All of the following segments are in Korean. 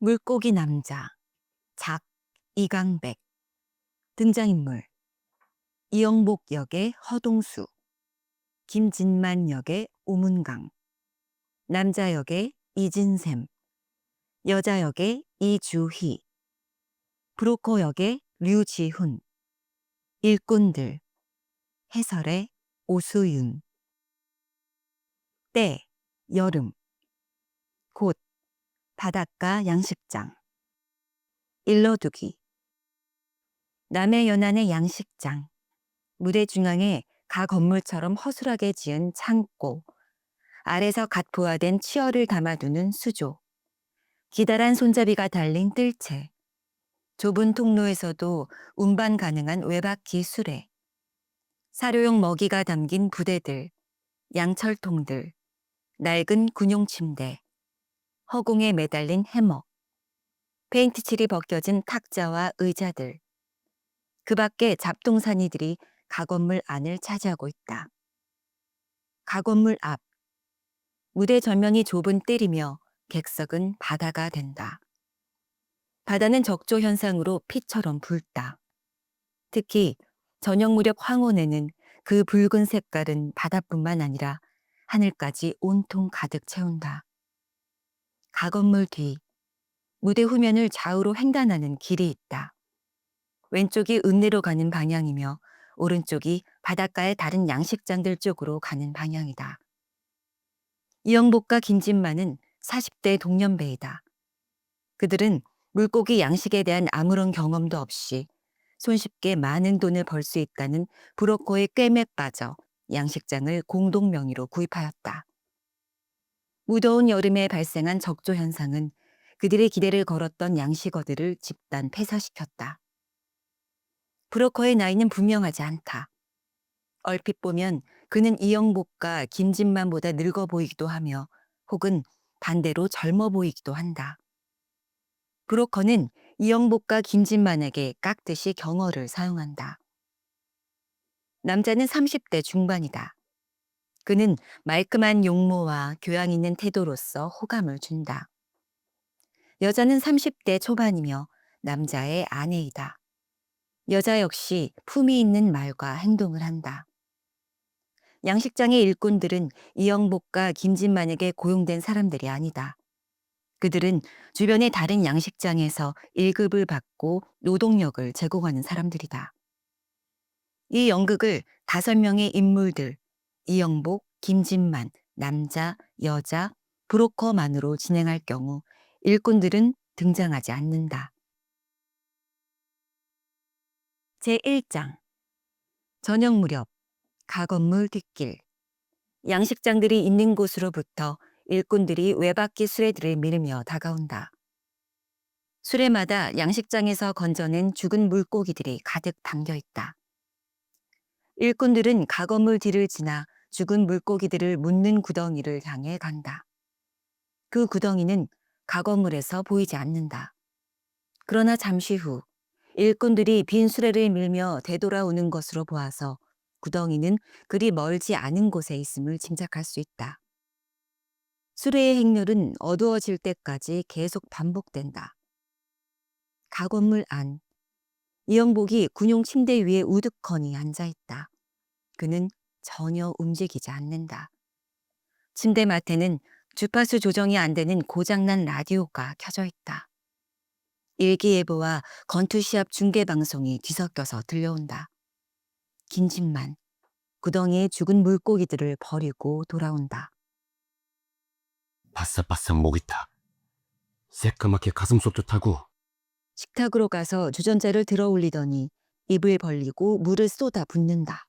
물고기 남자, 작, 이강백. 등장인물, 이영복 역의 허동수, 김진만 역의 오문강, 남자 역의 이진샘, 여자 역의 이주희, 브로커 역의 류지훈, 일꾼들, 해설의 오수윤. 때, 여름. 곳, 바닷가 양식장. 일러두기. 남해 연안의 양식장. 무대 중앙에 가 건물처럼 허술하게 지은 창고. 아래서 갓 부화된 치어를 담아두는 수조. 기다란 손잡이가 달린 뜰채. 좁은 통로에서도 운반 가능한 외바퀴 수레. 사료용 먹이가 담긴 부대들, 양철통들, 낡은 군용 침대, 허공에 매달린 해먹, 페인트칠이 벗겨진 탁자와 의자들. 그 밖에 잡동사니들이 가건물 안을 차지하고 있다. 가건물 앞. 무대 전면이 좁은 뜰이며 객석은 바다가 된다. 바다는 적조 현상으로 피처럼 붉다. 특히 저녁 무렵 황혼에는 그 붉은 색깔은 바다뿐만 아니라 하늘까지 온통 가득 채운다. 가건물 뒤, 무대 후면을 좌우로 횡단하는 길이 있다. 왼쪽이 읍내로 가는 방향이며 오른쪽이 바닷가의 다른 양식장들 쪽으로 가는 방향이다. 이영복과 김진만은 40대 동년배이다. 그들은 물고기 양식에 대한 아무런 경험도 없이 손쉽게 많은 돈을 벌 수 있다는 브로커의 꿰매 빠져 양식장을 공동 명의로 구입하였다. 무더운 여름에 발생한 적조 현상은 그들의 기대를 걸었던 양식어들을 집단 폐사시켰다. 브로커의 나이는 분명하지 않다. 얼핏 보면 그는 이영복과 김진만보다 늙어 보이기도 하며 혹은 반대로 젊어 보이기도 한다. 브로커는 이영복과 김진만에게 깍듯이 경어를 사용한다. 남자는 30대 중반이다. 그는 말끔한 용모와 교양 있는 태도로서 호감을 준다. 여자는 30대 초반이며 남자의 아내이다. 여자 역시 품위 있는 말과 행동을 한다. 양식장의 일꾼들은 이영복과 김진만에게 고용된 사람들이 아니다. 그들은 주변의 다른 양식장에서 1급을 받고 노동력을 제공하는 사람들이다. 이 연극을 5명의 인물들, 이영복, 김진만, 남자, 여자, 브로커만으로 진행할 경우 일꾼들은 등장하지 않는다. 제1장. 저녁 무렵, 가건물 뒷길. 양식장들이 있는 곳으로부터 일꾼들이 외바퀴 수레들을 밀으며 다가온다. 수레마다 양식장에서 건져낸 죽은 물고기들이 가득 담겨 있다. 일꾼들은 가건물 뒤를 지나 죽은 물고기들을 묻는 구덩이를 향해 간다. 그 구덩이는 가건물에서 보이지 않는다. 그러나 잠시 후 일꾼들이 빈 수레를 밀며 되돌아오는 것으로 보아서 구덩이는 그리 멀지 않은 곳에 있음을 짐작할 수 있다. 수레의 행렬은 어두워질 때까지 계속 반복된다. 가건물 안. 이영복이 군용 침대 위에 우두커니 앉아있다. 그는 전혀 움직이지 않는다. 침대 맡에는 주파수 조정이 안 되는 고장난 라디오가 켜져 있다. 일기예보와 건투시합 중계방송이 뒤섞여서 들려온다. 김진만, 구덩이에 죽은 물고기들을 버리고 돌아온다. 바싹바싹 목이 타. 새까맣게 가슴속도 타고. 식탁으로 가서 주전자를 들어 올리더니 입을 벌리고 물을 쏟아 붓는다.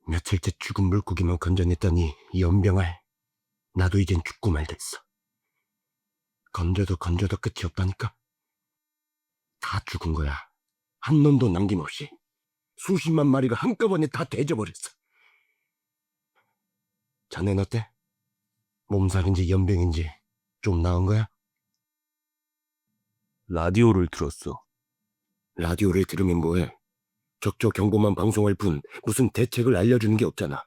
며칠째 죽은 물고기만 건져냈더니 연병알. 나도 이젠 죽고 말겠어. 건져도 끝이 없다니까. 다 죽은 거야. 한 놈도 남김없이. 수십만 마리가 한꺼번에 다 돼져버렸어. 자넨 어때? 몸살인지 연병인지 좀 나은 거야? 라디오를 들었어. 라디오를 들으면 뭐해? 적조 경보만 방송할 뿐 무슨 대책을 알려주는 게 없잖아.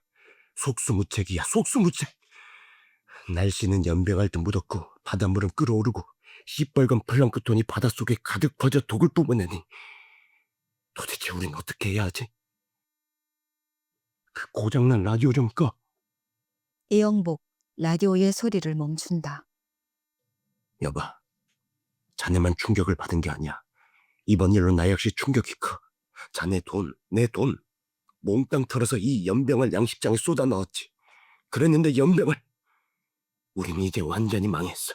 속수무책이야, 속수무책. 날씨는 연병할 듯 무덥고 바닷물은 끓어오르고 시뻘건 플랑크톤이 바닷속에 가득 퍼져 독을 뿜어내니 도대체 우린 어떻게 해야 하지? 그 고장난 라디오 좀 꺼. 이영복 라디오의 소리를 멈춘다. 여보, 자네만 충격을 받은 게 아니야. 이번 일로 나 역시 충격이 커. 자네 돈, 내 돈, 몽땅 털어서 이 연병을 양식장에 쏟아 넣었지. 그랬는데 연병을 우린 이제 완전히 망했어.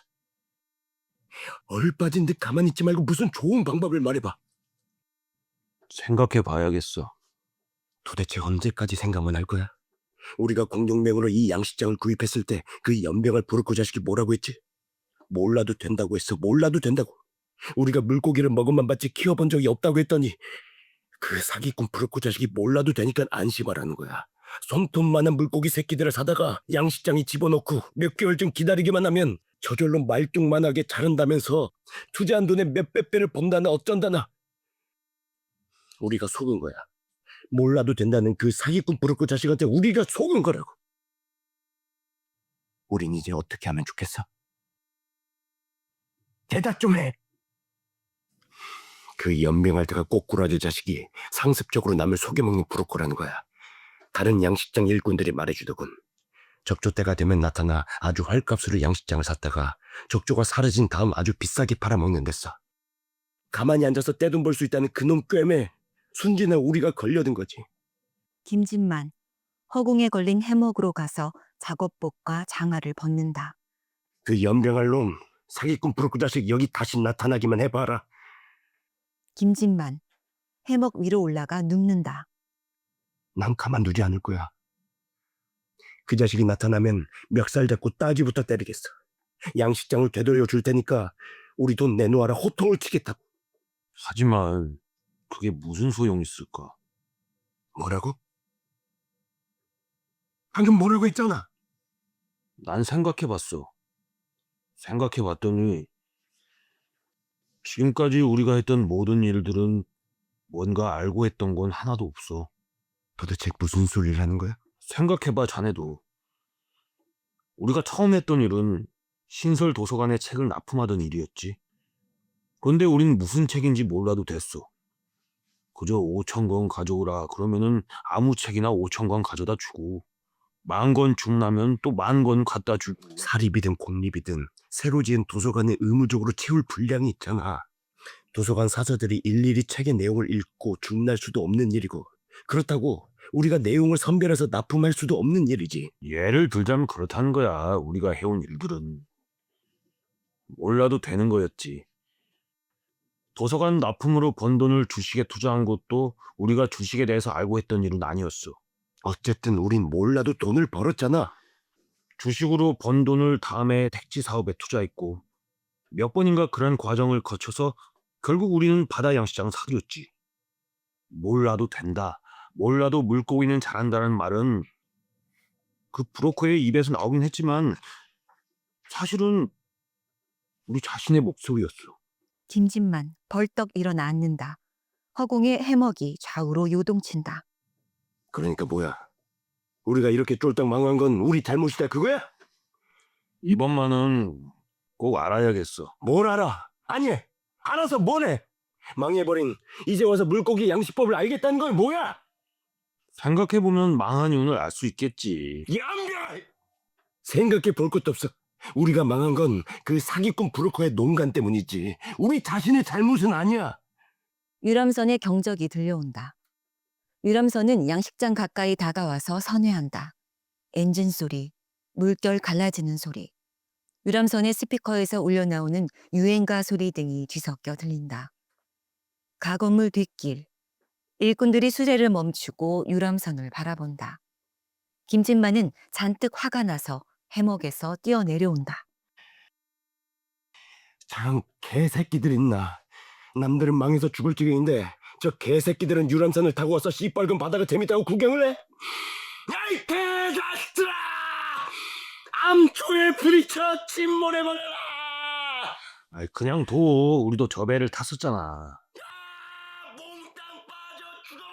얼빠진 듯 가만히 있지 말고 무슨 좋은 방법을 말해봐. 생각해 봐야겠어. 도대체 언제까지 생각만 할 거야? 우리가 공동명으로 이 양식장을 구입했을 때 그 연병을 부르코 자식이 뭐라고 했지? 몰라도 된다고 했어. 몰라도 된다고. 우리가 물고기를 먹은만 받지 키워본 적이 없다고 했더니 그 사기꾼 부르코 자식이 몰라도 되니까 안심하라는 거야. 손톱만한 물고기 새끼들을 사다가 양식장에 집어넣고 몇 개월쯤 기다리기만 하면 저절로 말뚝만하게 자른다면서 투자한 돈의 몇백 배를 번다나 어쩐다나. 우리가 속은 거야. 몰라도 된다는 그 사기꾼 부르코 자식한테 우리가 속은 거라고. 우린 이제 어떻게 하면 좋겠어? 대답 좀 해. 그 연명할 때가 꼬꾸라질 자식이 상습적으로 남을 속여먹는 부르코라는 거야. 다른 양식장 일꾼들이 말해주더군. 적조 때가 되면 나타나 아주 헐값으로 양식장을 샀다가 적조가 사라진 다음 아주 비싸게 팔아먹는 데서 가만히 앉아서 떼돈 벌 수 있다는 그놈 꿰매 순진한 우리가 걸려든 거지. 김진만 허공에 걸린 해먹으로 가서 작업복과 장화를 벗는다. 그 연병할 놈 사기꾼 부르코 자식 여기 다시 나타나기만 해봐라. 김진만 해먹 위로 올라가 눕는다. 난 가만두지 않을 거야. 그 자식이 나타나면 멱살 잡고 따지부터 때리겠어. 양식장을 되돌려 줄 테니까 우리 돈 내놓아라 호통을 치겠다고. 하지만 그게 무슨 소용이 있을까? 뭐라고? 방금 뭐라고 했잖아. 난 생각해봤어. 생각해봤더니 지금까지 우리가 했던 모든 일들은 뭔가 알고 했던 건 하나도 없어. 도대체 무슨 소리를 하는 거야? 생각해봐 자네도. 우리가 처음 했던 일은 신설 도서관에 책을 납품하던 일이었지. 그런데 우린 무슨 책인지 몰라도 됐어. 그저 5,000권 가져오라 그러면은 아무 책이나 5,000권 가져다 주고 10,000권 준다면 또 10,000권 갖다 주고. 사립이든 공립이든 새로 지은 도서관에 의무적으로 채울 분량이 있잖아. 도서관 사서들이 일일이 책의 내용을 읽고 준날 수도 없는 일이고 그렇다고 우리가 내용을 선별해서 납품할 수도 없는 일이지. 예를 들자면 그렇다는 거야. 우리가 해온 일들은 몰라도 되는 거였지. 도서관 납품으로 번 돈을 주식에 투자한 것도 우리가 주식에 대해서 알고 했던 일은 아니었어. 어쨌든 우린 몰라도 돈을 벌었잖아. 주식으로 번 돈을 다음에 택지 사업에 투자했고 몇 번인가 그런 과정을 거쳐서 결국 우리는 바다 양식장을 사들였지. 몰라도 된다. 몰라도 물고기는 잘한다는 말은 그 브로커의 입에서 나오긴 했지만 사실은 우리 자신의 목소리였어. 김진만 벌떡 일어나 앉는다. 허공에 해먹이 좌우로 요동친다. 그러니까 뭐야? 우리가 이렇게 쫄딱 망한 건 우리 잘못이다 그거야? 이번만은 꼭 알아야겠어. 뭘 알아? 아니, 알아서 뭐래? 망해버린 이제 와서 물고기 양식법을 알겠다는 건 뭐야? 생각해보면 망한 이유를 알 수 있겠지. 양별! 생각해 볼 것도 없어. 우리가 망한 건 그 사기꾼 브로커의 농간 때문이지. 우리 자신의 잘못은 아니야. 유람선의 경적이 들려온다. 유람선은 양식장 가까이 다가와서 선회한다. 엔진 소리, 물결 갈라지는 소리, 유람선의 스피커에서 울려나오는 유행가 소리 등이 뒤섞여 들린다. 가건물 뒷길, 일꾼들이 수레를 멈추고 유람선을 바라본다. 김진만은 잔뜩 화가 나서 해먹에서 뛰어내려온다. 참 개새끼들 있나. 남들은 망해서 죽을 지경인데 저 개새끼들은 유람선을 타고 와서 시뻘건 바다가 재밌다고 구경을 해? 야이 개자식들아! 암초에 부딪혀 침몰해버려라! 아이, 그냥 둬. 우리도 저 배를 탔었잖아. 몽땅 빠져 죽어버려!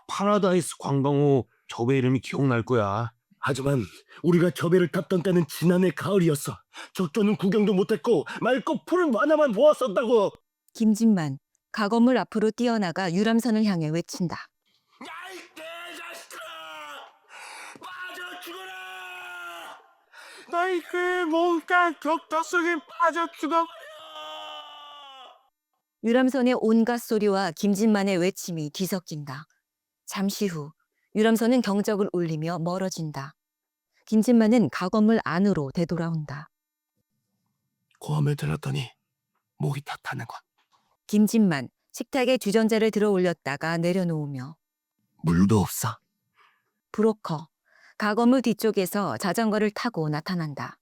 파라다이스 관광호 저 배 이름이 기억날 거야. 하지만 우리가 저 배를 탔던 때는 지난해 가을이었어. 적조는 구경도 못했고 맑고 푸른 바다만 보았었다고. 김진만 가건물 앞으로 뛰어나가 유람선을 향해 외친다. 야이 개자식아! 빠져 죽어라! 나이 그 뭔가 격터 속에 빠져 죽어. 유람선의 온갖 소리와 김진만의 외침이 뒤섞인다. 잠시 후 유람선은 경적을 울리며 멀어진다. 김진만은 가건물 안으로 되돌아온다. 고함을 들었더니 목이 다 타는 것. 김진만 식탁에 주전자를 들어 올렸다가 내려놓으며 물도 없어. 브로커 가건물 뒤쪽에서 자전거를 타고 나타난다.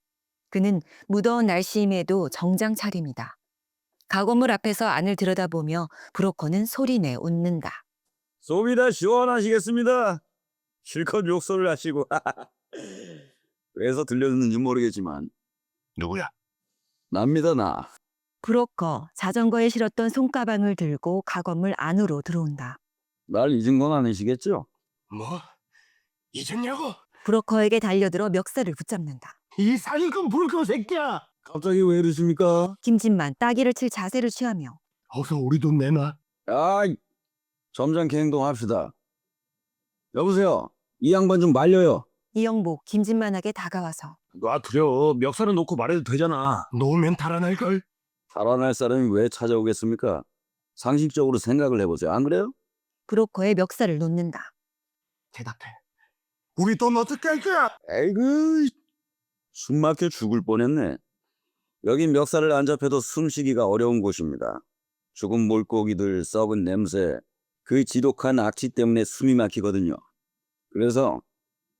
그는 무더운 날씨임에도 정장 차림이다. 가건물 앞에서 안을 들여다보며 브로커는 소리내 웃는다. 속이 다 시원하시겠습니다. 실컷 욕설을 하시고. 왜서 들렸는지 모르겠지만 누구야? 납니다 나. 브로커 자전거에 실었던 손가방을 들고 가건물 안으로 들어온다. 날 잊은 건 아니시겠죠? 뭐? 잊었냐고? 브로커에게 달려들어 멱살을 붙잡는다. 이 사기꾼 불교 새끼야! 갑자기 왜 이러십니까? 김진만 따기를 칠 자세를 취하며 어서 우리 돈 내놔. 아이, 점잖게 행동합시다. 여보세요. 이 양반 좀 말려요. 이영복 김진만에게 다가와서 놔두려. 멱살은 놓고 말해도 되잖아. 놓으면 달아날걸? 살아날 사람이 왜 찾아오겠습니까? 상식적으로 생각을 해보세요. 안 그래요? 브로커의 멱살을 놓는다. 대답해. 우리 돈 어떻게 할 거야? 에이그, 숨 막혀 죽을 뻔했네. 여긴 멱살을 안 잡혀도 숨쉬기가 어려운 곳입니다. 죽은 물고기들, 썩은 냄새, 그 지독한 악취 때문에 숨이 막히거든요. 그래서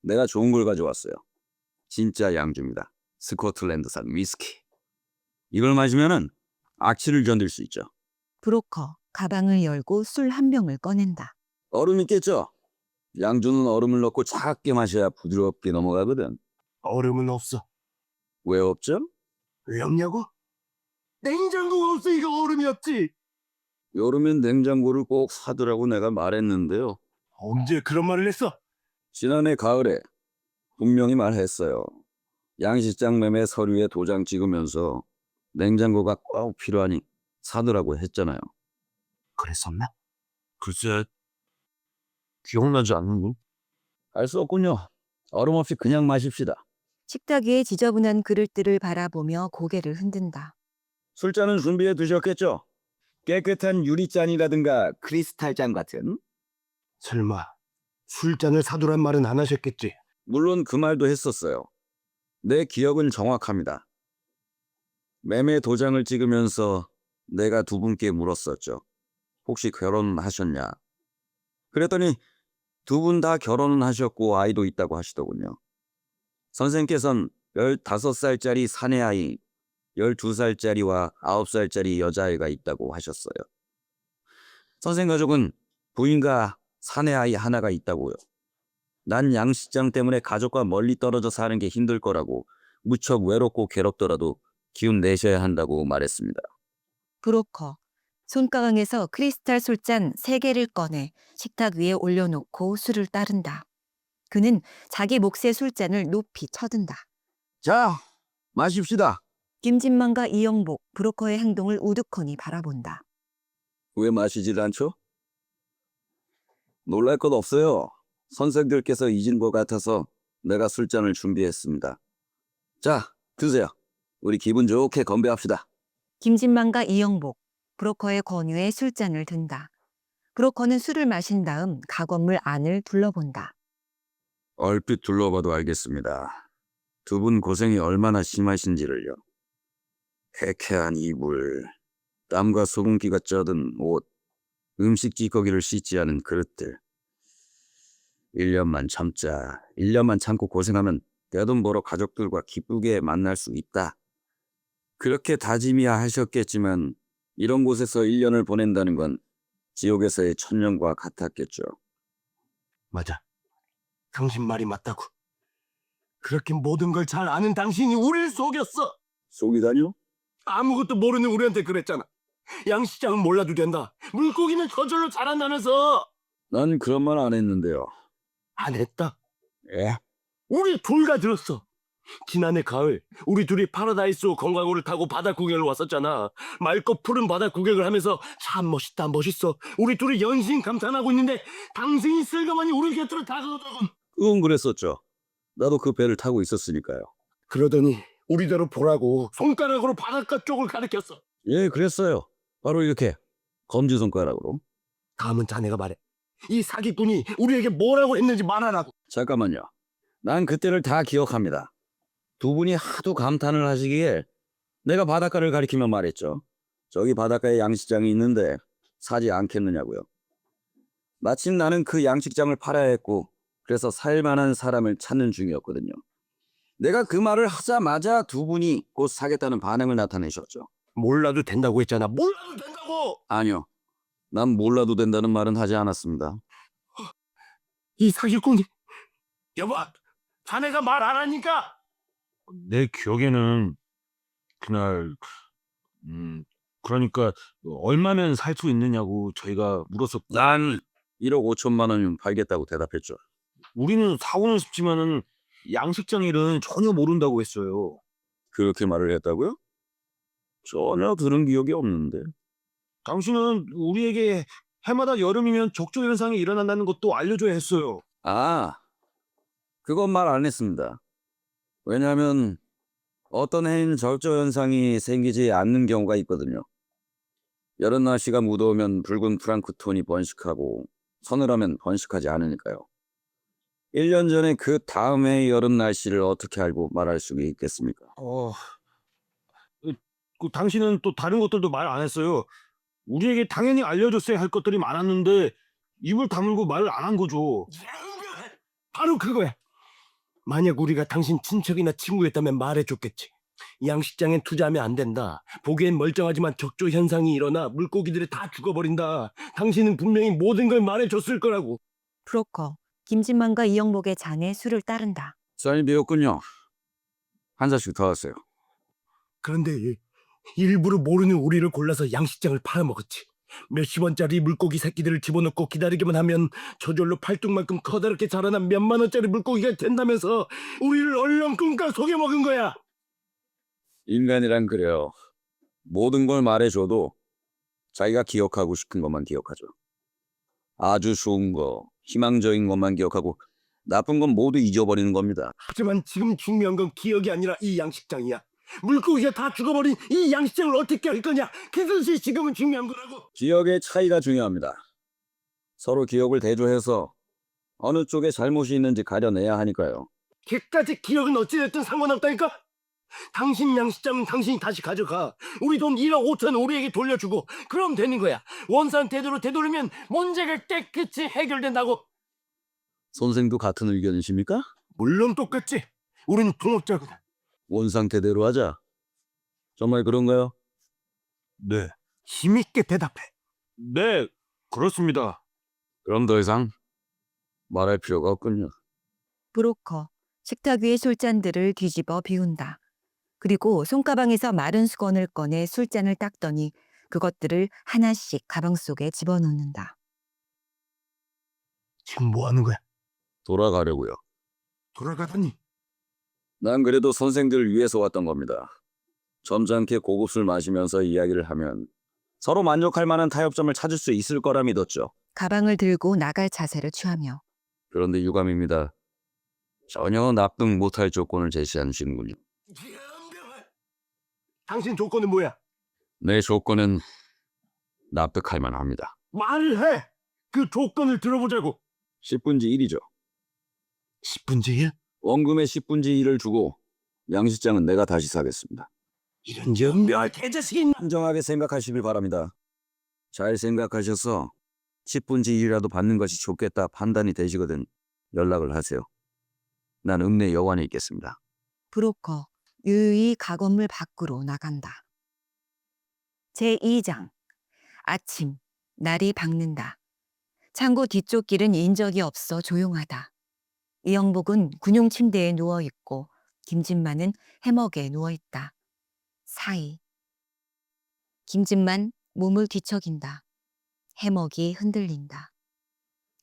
내가 좋은 걸 가져왔어요. 진짜 양주입니다. 스코틀랜드산 위스키. 이걸 마시면은 악취를 견딜 수 있죠. 브로커 가방을 열고 술 한 병을 꺼낸다. 얼음 있겠죠? 양주는 얼음을 넣고 차갑게 마셔야 부드럽게 넘어가거든. 얼음은 없어. 왜 없죠? 왜 없냐고? 냉장고가 없으니까 얼음이 없지. 여름엔 냉장고를 꼭 사두라고 내가 말했는데요. 언제 그런 말을 했어? 지난해 가을에 분명히 말했어요. 양식장 매매 서류에 도장 찍으면서 냉장고가 꼭 필요하니 사두라고 했잖아요. 그랬었나? 글쎄, 기억나지 않는. 알 수 없군요. 얼음 없이 그냥 마십시다. 식탁 위에 지저분한 그릇들을 바라보며 고개를 흔든다. 술잔은 준비해 두셨겠죠? 깨끗한 유리잔이라든가 크리스탈잔 같은? 설마 술잔을 사두란 말은 안 하셨겠지? 물론 그 말도 했었어요. 내 기억은 정확합니다. 매매 도장을 찍으면서 내가 두 분께 물었었죠. 혹시 결혼하셨냐? 그랬더니 두 분 다 결혼은 하셨고 아이도 있다고 하시더군요. 선생께서는 15살짜리 사내아이, 12살짜리와 9살짜리 여자아이가 있다고 하셨어요. 선생 가족은 부인과 사내아이 하나가 있다고요. 난 양식장 때문에 가족과 멀리 떨어져 사는 게 힘들 거라고 무척 외롭고 괴롭더라도 기운 내셔야 한다고 말했습니다. 브로커 손가방에서 크리스탈 술잔 3개를 꺼내 식탁 위에 올려놓고 술을 따른다. 그는 자기 몫의 술잔을 높이 쳐든다. 자, 마십시다. 김진만과 이영복, 브로커의 행동을 우두커니 바라본다. 왜 마시질 않죠? 놀랄 것 없어요. 선생들께서 잊은 것 같아서 내가 술잔을 준비했습니다. 자, 드세요. 우리 기분 좋게 건배합시다. 김진만과 이영복, 브로커의 권유에 술잔을 든다. 브로커는 술을 마신 다음 가건물 안을 둘러본다. 얼핏 둘러봐도 알겠습니다. 두 분 고생이 얼마나 심하신지를요. 해케한 이불, 땀과 소금기가 쩌든 옷, 음식 찌꺼기를 씻지 않은 그릇들. 1년만 참자. 1년만 참고 고생하면 떼돈 벌어 가족들과 기쁘게 만날 수 있다. 그렇게 다짐이야 하셨겠지만 이런 곳에서 1년을 보낸다는 건 지옥에서의 천년과 같았겠죠. 맞아. 당신 말이 맞다고. 그렇게 모든 걸 잘 아는 당신이 우리를 속였어. 속이다뇨? 아무것도 모르는 우리한테 그랬잖아. 양식장은 몰라도 된다. 물고기는 저절로 자란다면서. 난 그런 말 안 했는데요. 안 했다. 예? 우리 둘 다 들었어. 지난해 가을 우리 둘이 파라다이스 관광호를 타고 바다 구경을 왔었잖아. 맑고 푸른 바다 구경을 하면서 참 멋있다 멋있어. 우리 둘이 연신 감탄하고 있는데 당신이 쓸가마니 우리 곁으로 다가오더군. 그건 그랬었죠. 나도 그 배를 타고 있었으니까요. 그러더니 우리대로 보라고 손가락으로 바닷가 쪽을 가리켰어. 예, 그랬어요. 바로 이렇게 검지손가락으로. 다음은 자네가 말해. 이 사기꾼이 우리에게 뭐라고 했는지 말하라고. 잠깐만요. 난 그때를 다 기억합니다. 두 분이 하도 감탄을 하시기에 내가 바닷가를 가리키며 말했죠. 저기 바닷가에 양식장이 있는데 사지 않겠느냐고요. 마침 나는 그 양식장을 팔아야 했고 그래서 살만한 사람을 찾는 중이었거든요. 내가 그 말을 하자마자 두 분이 곧 사겠다는 반응을 나타내셨죠. 몰라도 된다고 했잖아. 몰라도 된다고. 아니요. 난 몰라도 된다는 말은 하지 않았습니다. 이 사기꾼이. 여보, 자네가 말 안 하니까. 내 기억에는 그날 그러니까 얼마면 살 수 있느냐고 저희가 물었었고 난 1억 5천만 원이면 팔겠다고 대답했죠. 우리는 사고는 싶지만은 양식장 일은 전혀 모른다고 했어요. 그렇게 말을 했다고요? 전혀 들은 기억이 없는데. 당신은 우리에게 해마다 여름이면 적조 현상이 일어난다는 것도 알려줘야 했어요. 아, 그건 말 안 했습니다. 왜냐하면 어떤 해인 절조 현상이 생기지 않는 경우가 있거든요. 여름 날씨가 무더우면 붉은 프랑크톤이 번식하고 서늘하면 번식하지 않으니까요. 1년 전에 그 다음 해의 여름 날씨를 어떻게 알고 말할 수 있겠습니까? 당신은 또 다른 것들도 말 안 했어요. 우리에게 당연히 알려줬어야 할 것들이 많았는데 입을 다물고 말을 안 한 거죠. 바로 그거야. 만약 우리가 당신 친척이나 친구였다면 말해줬겠지. 양식장엔 투자하면 안 된다. 보기엔 멀쩡하지만 적조 현상이 일어나 물고기들이 다 죽어버린다. 당신은 분명히 모든 걸 말해줬을 거라고. 브로커, 김진만과 이영복의 잔에 술을 따른다. 잔이 비었군요. 한 잔씩 더 하세요. 그런데 일부러 모르는 우리를 골라서 양식장을 팔아먹었지. 몇십 원짜리 물고기 새끼들을 집어넣고 기다리기만 하면 저절로 팔뚝만큼 커다랗게 자라난 몇만 원짜리 물고기가 된다면서 우리를 얼렁뚱땅 속여먹은 거야. 인간이란 그래요. 모든 걸 말해줘도 자기가 기억하고 싶은 것만 기억하죠. 아주 좋은 거, 희망적인 것만 기억하고 나쁜 건 모두 잊어버리는 겁니다. 하지만 지금 중요한 건 기억이 아니라 이 양식장이야. 물고기가 다 죽어버린 이 양식장을 어떻게 할 거냐. 그것이 지금은 중요한 거라고. 기억의 차이가 중요합니다. 서로 기억을 대조해서 어느 쪽에 잘못이 있는지 가려내야 하니까요. 걔까지 기억은 어찌됐든 상관없다니까. 당신 양식장은 당신이 다시 가져가. 우리 돈 1억 5천 우리에게 돌려주고 그럼 되는 거야. 원산 태도로 되돌리면 문제가 깨끗이 해결된다고. 선생도 같은 의견이십니까? 물론 똑같지. 우린 동업자거든. 원상태대로 하자. 정말 그런가요? 네. 힘있게 대답해. 네, 그렇습니다. 그럼 더 이상 말할 필요가 없군요. 브로커, 식탁 위의 술잔들을 뒤집어 비운다. 그리고 손가방에서 마른 수건을 꺼내 술잔을 닦더니 그것들을 하나씩 가방 속에 집어넣는다. 지금 뭐 하는 거야? 돌아가려고요. 돌아가더니. 난 그래도 선생들을 위해서 왔던 겁니다. 점잖게 고급 술 마시면서 이야기를 하면 서로 만족할 만한 타협점을 찾을 수 있을 거라 믿었죠. 가방을 들고 나갈 자세를 취하며 그런데 유감입니다. 전혀 납득 못할 조건을 제시하시는군요. 당신 조건은 뭐야? 내 조건은 납득할 만합니다. 말을 해. 그 조건을 들어보자고. 10분지 1이죠. 10분지 1? 원금의 10분지 1을 주고 양식장은 내가 다시 사겠습니다. 이런 연묘할 개자식이. 한정하게 생각하시길 바랍니다. 잘 생각하셔서 10분지 1이라도 받는 것이 좋겠다 판단이 되시거든 연락을 하세요. 난 읍내 여관에 있겠습니다. 브로커, 유유히 가건물 밖으로 나간다. 제2장. 아침, 날이 밝는다. 창고 뒤쪽 길은 인적이 없어 조용하다. 이영복은 군용 침대에 누워있고 김진만은 해먹에 누워있다. 사이. 김진만 몸을 뒤척인다. 해먹이 흔들린다.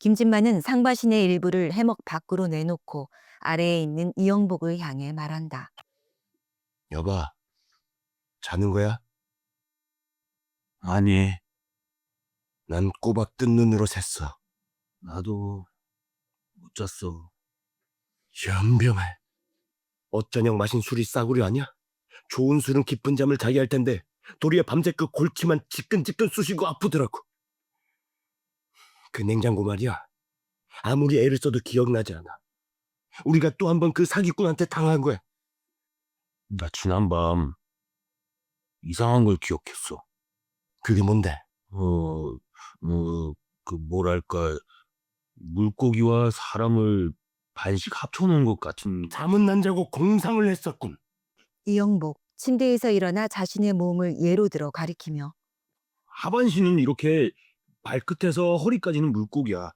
김진만은 상바신의 일부를 해먹 밖으로 내놓고 아래에 있는 이영복을 향해 말한다. 여봐, 자는 거야? 아니, 난 꼬박 뜬 눈으로 샜어. 나도 못 잤어. 연병아. 어쩌녁 마신 술이 싸구려 아니야? 좋은 술은 깊은 잠을 자게 할 텐데 도리어 밤새 그 골치만 지끈지끈 쑤시고 아프더라고. 그 냉장고 말이야. 아무리 애를 써도 기억나지 않아. 우리가 또 한 번 그 사기꾼한테 당한 거야. 나 지난밤 이상한 걸 기억했어. 그게 뭔데? 뭐랄까, 물고기와 사람을 반씩 합쳐놓은 것 같은. 잠은 안 자고 공상을 했었군. 이영복 침대에서 일어나 자신의 몸을 예로 들어 가리키며 하반신은 이렇게 발끝에서 허리까지는 물고기야.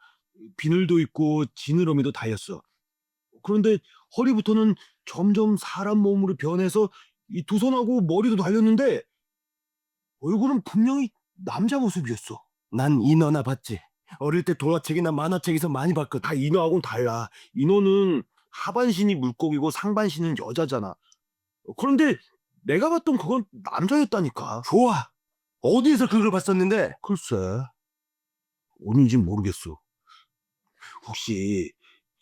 비늘도 있고 지느러미도 달렸어. 그런데 허리부터는 점점 사람 몸으로 변해서 이 두 손하고 머리도 달렸는데 얼굴은 분명히 남자 모습이었어. 난 인어나 봤지. 어릴 때 동화책이나 만화책에서 많이 봤거든. 다 인어하고는 달라. 인어는 하반신이 물고기고 상반신은 여자잖아. 그런데 내가 봤던 그건 남자였다니까. 좋아. 어디에서 그걸 봤었는데? 글쎄, 어딘지 모르겠어. 혹시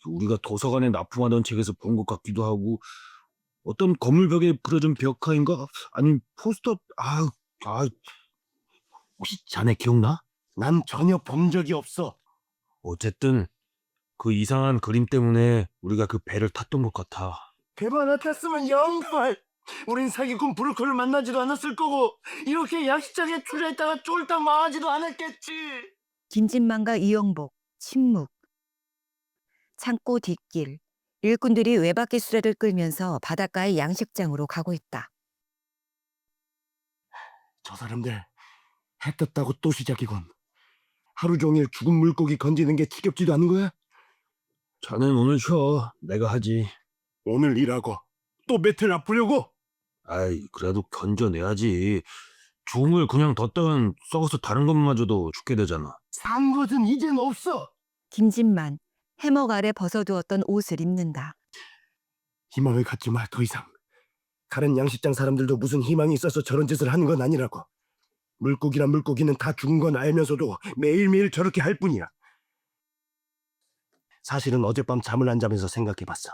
우리가 도서관에 납품하던 책에서 본 것 같기도 하고, 어떤 건물 벽에 부러진 벽화인가? 아니 포스터. 혹시 자네 기억나? 난 전혀 본 적이 없어. 어쨌든 그 이상한 그림 때문에 우리가 그 배를 탔던 것 같아. 배만 같았으면 영발. 우린 사기꾼 브루커를 만나지도 않았을 거고 이렇게 약식장에 투자했다가 쫄딱 망하지도 않았겠지. 김진만과 이영복 침묵. 창고 뒷길. 일꾼들이 외박기 수레를 끌면서 바닷가의 양식장으로 가고 있다. 저 사람들 해 떴다고 또 시작이군. 하루 종일 죽은 물고기 건지는 게 지겹지도 않은 거야? 자넨 오늘 쉬어. 내가 하지. 오늘 일하고 또 매틀 아프려고? 아이, 그래도 견뎌내야지. 죽음을 그냥 뒀다간 썩어서 다른 것마저도 죽게 되잖아. 산 것은 이젠 없어. 김진만 해먹 아래 벗어두었던 옷을 입는다. 희망을 갖지 마, 더 이상. 다른 양식장 사람들도 무슨 희망이 있어서 저런 짓을 하는 건 아니라고. 물고기란 물고기는 다 죽은 건 알면서도 매일매일 저렇게 할 뿐이야. 사실은 어젯밤 잠을 안 자면서 생각해봤어.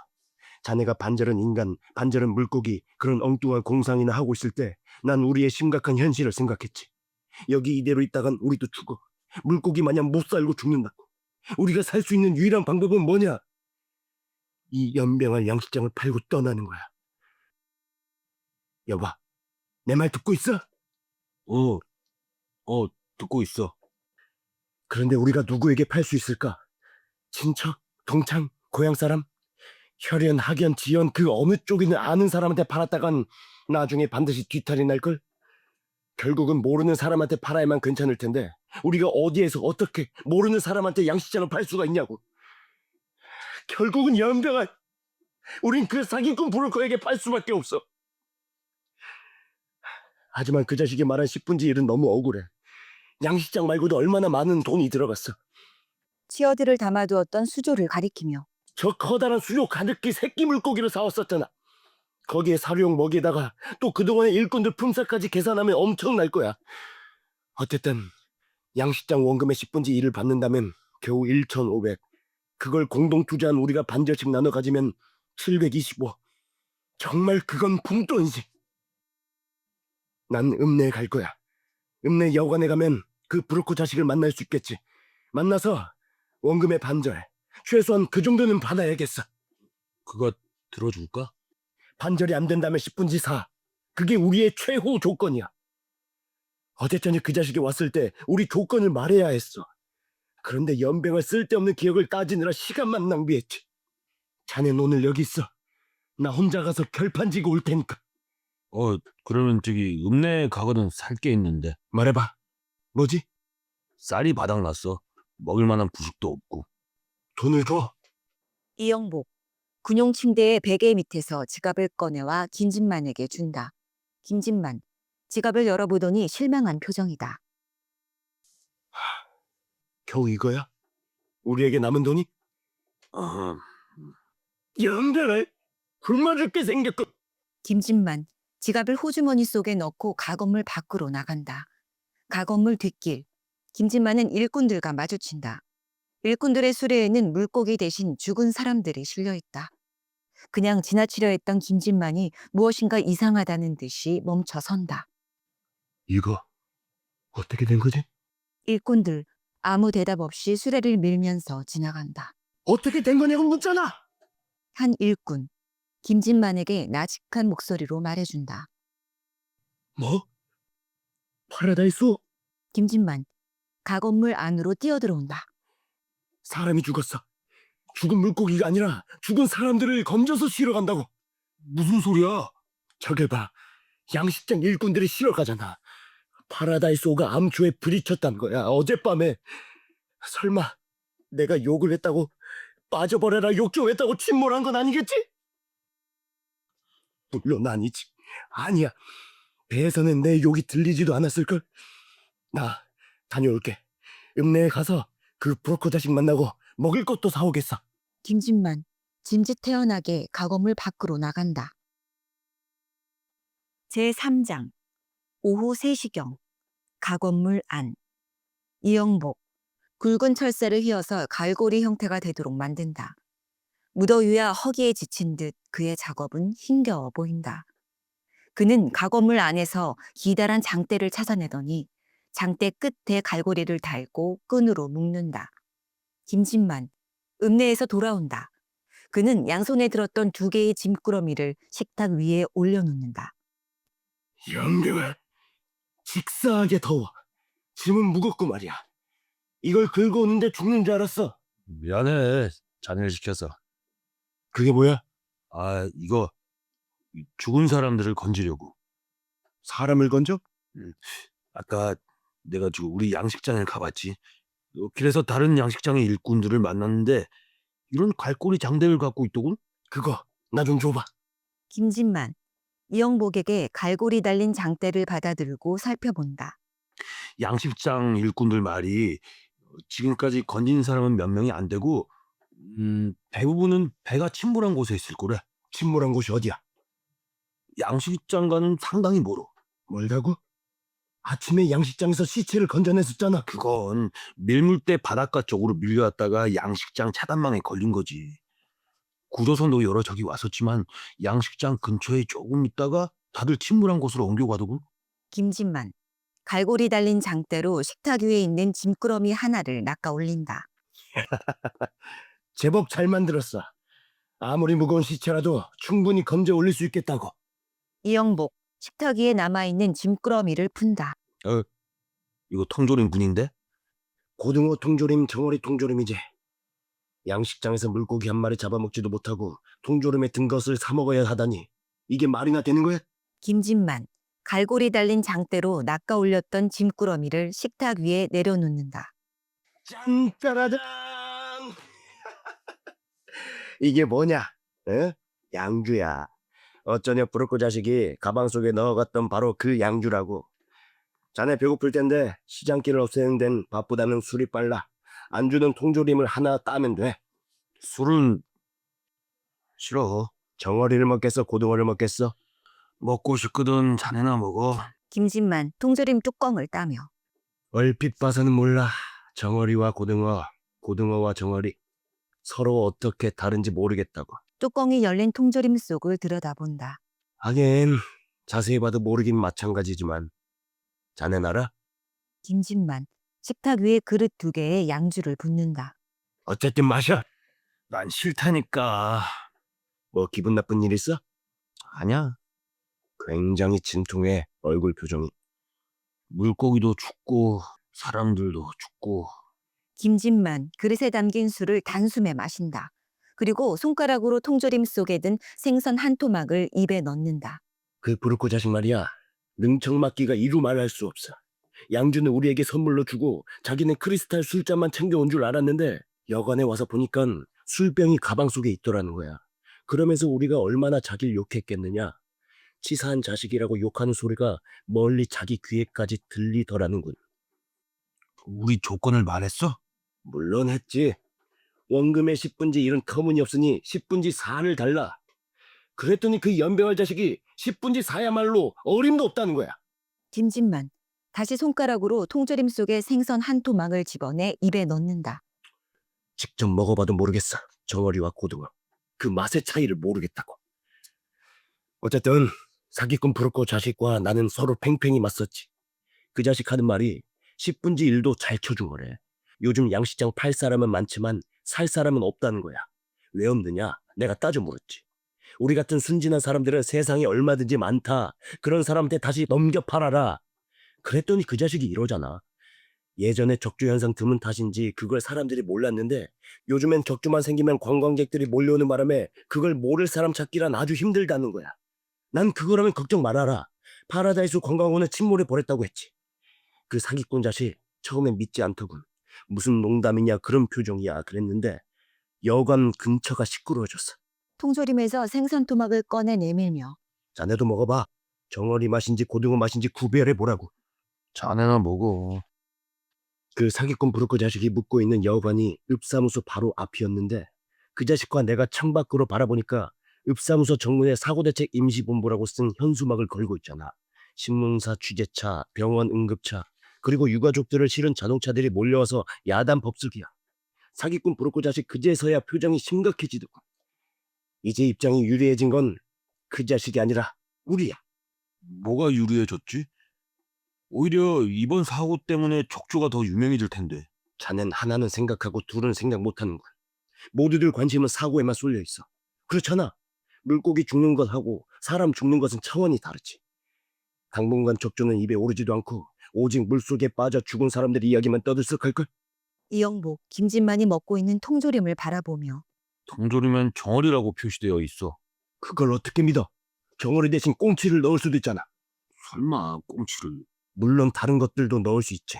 자네가 반절은 인간, 반절은 물고기, 그런 엉뚱한 공상이나 하고 있을 때 난 우리의 심각한 현실을 생각했지. 여기 이대로 있다간 우리도 죽어. 물고기 마냥 못 살고 죽는다고. 우리가 살 수 있는 유일한 방법은 뭐냐? 이 연병할 양식장을 팔고 떠나는 거야. 여봐, 내 말 듣고 있어? 듣고 있어. 그런데 우리가 누구에게 팔 수 있을까? 친척, 동창, 고향 사람? 혈연, 학연, 지연 그 어느 쪽이든 아는 사람한테 팔았다간 나중에 반드시 뒤탈이 날걸? 결국은 모르는 사람한테 팔아야만 괜찮을 텐데 우리가 어디에서 어떻게 모르는 사람한테 양식장을 팔 수가 있냐고. 결국은 연병아, 우린 그 사기꾼 브로커에게 팔 수밖에 없어. 하지만 그 자식이 말한 10분지 일은 너무 억울해. 양식장 말고도 얼마나 많은 돈이 들어갔어. 치어들을 담아두었던 수조를 가리키며 저 커다란 수조 가득히 새끼 물고기를 사왔었잖아. 거기에 사료용 먹이에다가 또 그동안의 일꾼들 품삯까지 계산하면 엄청날 거야. 어쨌든 양식장 원금의 10분지 1을 받는다면 겨우 1,500. 그걸 공동 투자한 우리가 반절씩 나눠 가지면 725. 정말 그건 푼돈이지. 난 읍내에 갈 거야. 읍내 여관에 가면 그 브로커 자식을 만날 수 있겠지. 만나서 원금의 반절, 최소한 그 정도는 받아야겠어. 그거 들어줄까? 반절이 안 된다면 10분지 4. 그게 우리의 최후 조건이야. 어제 저녁 그 자식이 왔을 때 우리 조건을 말해야 했어. 그런데 연병을 쓸데없는 기억을 따지느라 시간만 낭비했지. 자넨 오늘 여기 있어. 나 혼자 가서 결판 지고 올 테니까. 그러면 저기 읍내에 가거든 살 게 있는데. 말해봐. 뭐지? 쌀이 바닥났어. 먹을 만한 부식도 없고. 돈을 줘. 이영복 군용 침대의 베개 밑에서 지갑을 꺼내와 김진만에게 준다. 김진만 지갑을 열어보더니 실망한 표정이다. 겨우 이거야? 우리에게 남은 돈이? 연병을 굶어 죽게 생겼고. 김진만 지갑을 호주머니 속에 넣고 가건물 밖으로 나간다. 가건물 뒷길. 김진만은 일꾼들과 마주친다. 일꾼들의 수레에는 물고기 대신 죽은 사람들이 실려 있다. 그냥 지나치려 했던 김진만이 무엇인가 이상하다는 듯이 멈춰 선다. 이거 어떻게 된 거지? 일꾼들 아무 대답 없이 수레를 밀면서 지나간다. 어떻게 된 거냐고 묻잖아. 한 일꾼, 김진만에게 나직한 목소리로 말해준다. 뭐? 파라다이스? 김진만, 가건물 안으로 뛰어들어온다. 사람이 죽었어. 죽은 물고기가 아니라 죽은 사람들을 건져서 실어 간다고. 무슨 소리야? 저길 봐. 양식장 일꾼들이 실어 가잖아. 파라다이스호가 암초에 부딪혔단 거야. 어젯밤에. 설마 내가 욕을 했다고 빠져버려라 욕 좀 했다고 침몰한 건 아니겠지? 물론 아니지. 아니야. 배에서는 내 욕이 들리지도 않았을걸. 나 다녀올게. 읍내에 가서 그 브로커 자식 만나고 먹을 것도 사오겠어. 김진만, 짐짓태연하게 가건물 밖으로 나간다. 제3장 오후 3시경 가건물 안. 이영복, 굵은 철새를 휘어서 갈고리 형태가 되도록 만든다. 무더위와 허기에 지친 듯 그의 작업은 힘겨워 보인다. 그는 가건물 안에서 기다란 장대를 찾아내더니 장대 끝에 갈고리를 달고 끈으로 묶는다. 김진만, 읍내에서 돌아온다. 그는 양손에 들었던 2개의 짐꾸러미를 식탁 위에 올려놓는다. 연병아, 직사하게 더워. 짐은 무겁고 말이야. 이걸 긁어 오는데 죽는 줄 알았어. 미안해. 자네를 시켜서. 그게 뭐야? 아, 이거 죽은 사람들을 건지려고. 사람을 건져? 아까 내가 지금 우리 양식장에 가봤지. 길에서 다른 양식장의 일꾼들을 만났는데 이런 갈고리 장대를 갖고 있더군. 그거 나 좀 줘봐. 김진만, 이영복에게 갈고리 달린 장대를 받아들고 살펴본다. 양식장 일꾼들 말이 지금까지 건진 사람은 몇 명이 안 되고 대부분은 배가 침몰한 곳에 있을 거래. 침몰한 곳이 어디야? 양식장과는 상당히 멀어. 멀다고? 아침에 양식장에서 시체를 건져냈었잖아. 그건 밀물대 바닷가 쪽으로 밀려왔다가 양식장 차단망에 걸린 거지. 구조선도 여러 적이 왔었지만 양식장 근처에 조금 있다가 다들 침몰한 곳으로 옮겨가더군. 김진만, 갈고리 달린 장대로 식탁 위에 있는 짐꾸러미 하나를 낚아 올린다. 제법 잘 만들었어. 아무리 무거운 시체라도 충분히 건져 올릴 수 있겠다고. 이영복, 식탁 위에 남아있는 짐꾸러미를 푼다. 이거 통조림 분인데? 고등어 통조림, 정어리 통조림이지. 양식장에서 물고기 한 마리 잡아먹지도 못하고 통조림에 든 것을 사 먹어야 하다니. 이게 말이나 되는 거야? 김진만, 갈고리 달린 장대로 낚아 올렸던 짐꾸러미를 식탁 위에 내려놓는다. 짠, 짜라잔! 이게 뭐냐? 에? 양주야. 어쩌냐 브로커 자식이 가방 속에 넣어갔던 바로 그 양주라고. 자네 배고플 텐데 시장길을 없애는 데는 밥보다는 술이 빨라. 안주는 통조림을 하나 따면 돼. 술은 싫어. 정어리를 먹겠어? 고등어를 먹겠어? 먹고 싶거든 자네나 먹어. 김진만, 통조림 뚜껑을 따며. 얼핏 봐서는 몰라. 정어리와 고등어, 고등어와 정어리. 서로 어떻게 다른지 모르겠다고. 뚜껑이 열린 통조림 속을 들여다본다. 하긴 자세히 봐도 모르긴 마찬가지지만. 자넨 알아? 김진만, 식탁 위에 그릇 2개에 양주를 붓는다. 어쨌든 마셔. 난 싫다니까. 뭐 기분 나쁜 일 있어? 아니야. 굉장히 진통해, 얼굴 표정이. 물고기도 죽고 사람들도 죽고. 김진만, 그릇에 담긴 술을 단숨에 마신다. 그리고 손가락으로 통조림 속에 든 생선 한 토막을 입에 넣는다. 그 브로커 자식 말이야. 능청맞기가 이루 말할 수 없어. 양주는 우리에게 선물로 주고 자기는 크리스탈 술잔만 챙겨온 줄 알았는데 여관에 와서 보니까 술병이 가방 속에 있더라는 거야. 그러면서 우리가 얼마나 자기를 욕했겠느냐. 치사한 자식이라고 욕하는 소리가 멀리 자기 귀에까지 들리더라는군. 우리 조건을 말했어? 물론 했지. 원금의 10분지 1은 터무니없으니 10분지 4를 달라. 그랬더니 그 연병할 자식이 10분지 4야말로 어림도 없다는 거야. 김진만 다시 손가락으로 통조림 속에 생선 한 토막을 집어내 입에 넣는다. 직접 먹어봐도 모르겠어. 정어리와 고등어. 그 맛의 차이를 모르겠다고. 어쨌든 사기꾼 브로커 자식과 나는 서로 팽팽히 맞섰지. 그 자식 하는 말이 10분지 1도 잘 켜준 거래. 요즘 양식장 팔 사람은 많지만 살 사람은 없다는 거야. 왜 없느냐? 내가 따져 물었지. 우리 같은 순진한 사람들은 세상에 얼마든지 많다. 그런 사람한테 다시 넘겨 팔아라. 그랬더니 그 자식이 이러잖아. 예전에 적주 현상 드문 탓인지 그걸 사람들이 몰랐는데 요즘엔 적주만 생기면 관광객들이 몰려오는 바람에 그걸 모를 사람 찾기란 아주 힘들다는 거야. 난 그거라면 걱정 말아라. 파라다이스 관광원을 침몰해 버렸다고 했지. 그 사기꾼 자식 처음엔 믿지 않더군. 무슨 농담이냐 그런 표정이야 그랬는데 여관 근처가 시끄러워졌어. 통조림에서 생선 토막을 꺼내 내밀며 자네도 먹어봐. 정어리 맛인지 고등어 맛인지 구별해 보라고. 자네나 먹어. 그 사기꾼 브로커 자식이 묵고 있는 여관이 읍사무소 바로 앞이었는데 그 자식과 내가 창밖으로 바라보니까 읍사무소 정문에 사고대책 임시본부라고 쓴 현수막을 걸고 있잖아. 신문사 취재차, 병원 응급차, 그리고 유가족들을 실은 자동차들이 몰려와서 야단 법석이야. 사기꾼 브로커 자식 그제서야 표정이 심각해지더군. 이제 입장이 유리해진 건 그 자식이 아니라 우리야. 뭐가 유리해졌지? 오히려 이번 사고 때문에 적조가 더 유명해질 텐데. 자넨 하나는 생각하고 둘은 생각 못하는군. 모두들 관심은 사고에만 쏠려 있어. 그렇잖아. 물고기 죽는 것하고 사람 죽는 것은 차원이 다르지. 당분간 적조는 입에 오르지도 않고 오직 물속에 빠져 죽은 사람들 이야기만 떠들썩할걸? 이영복, 김진만이 먹고 있는 통조림을 바라보며 통조림엔 정어리라고 표시되어 있어. 그걸 어떻게 믿어? 정어리 대신 꽁치를 넣을 수도 있잖아. 설마 꽁치를. 물론 다른 것들도 넣을 수 있지.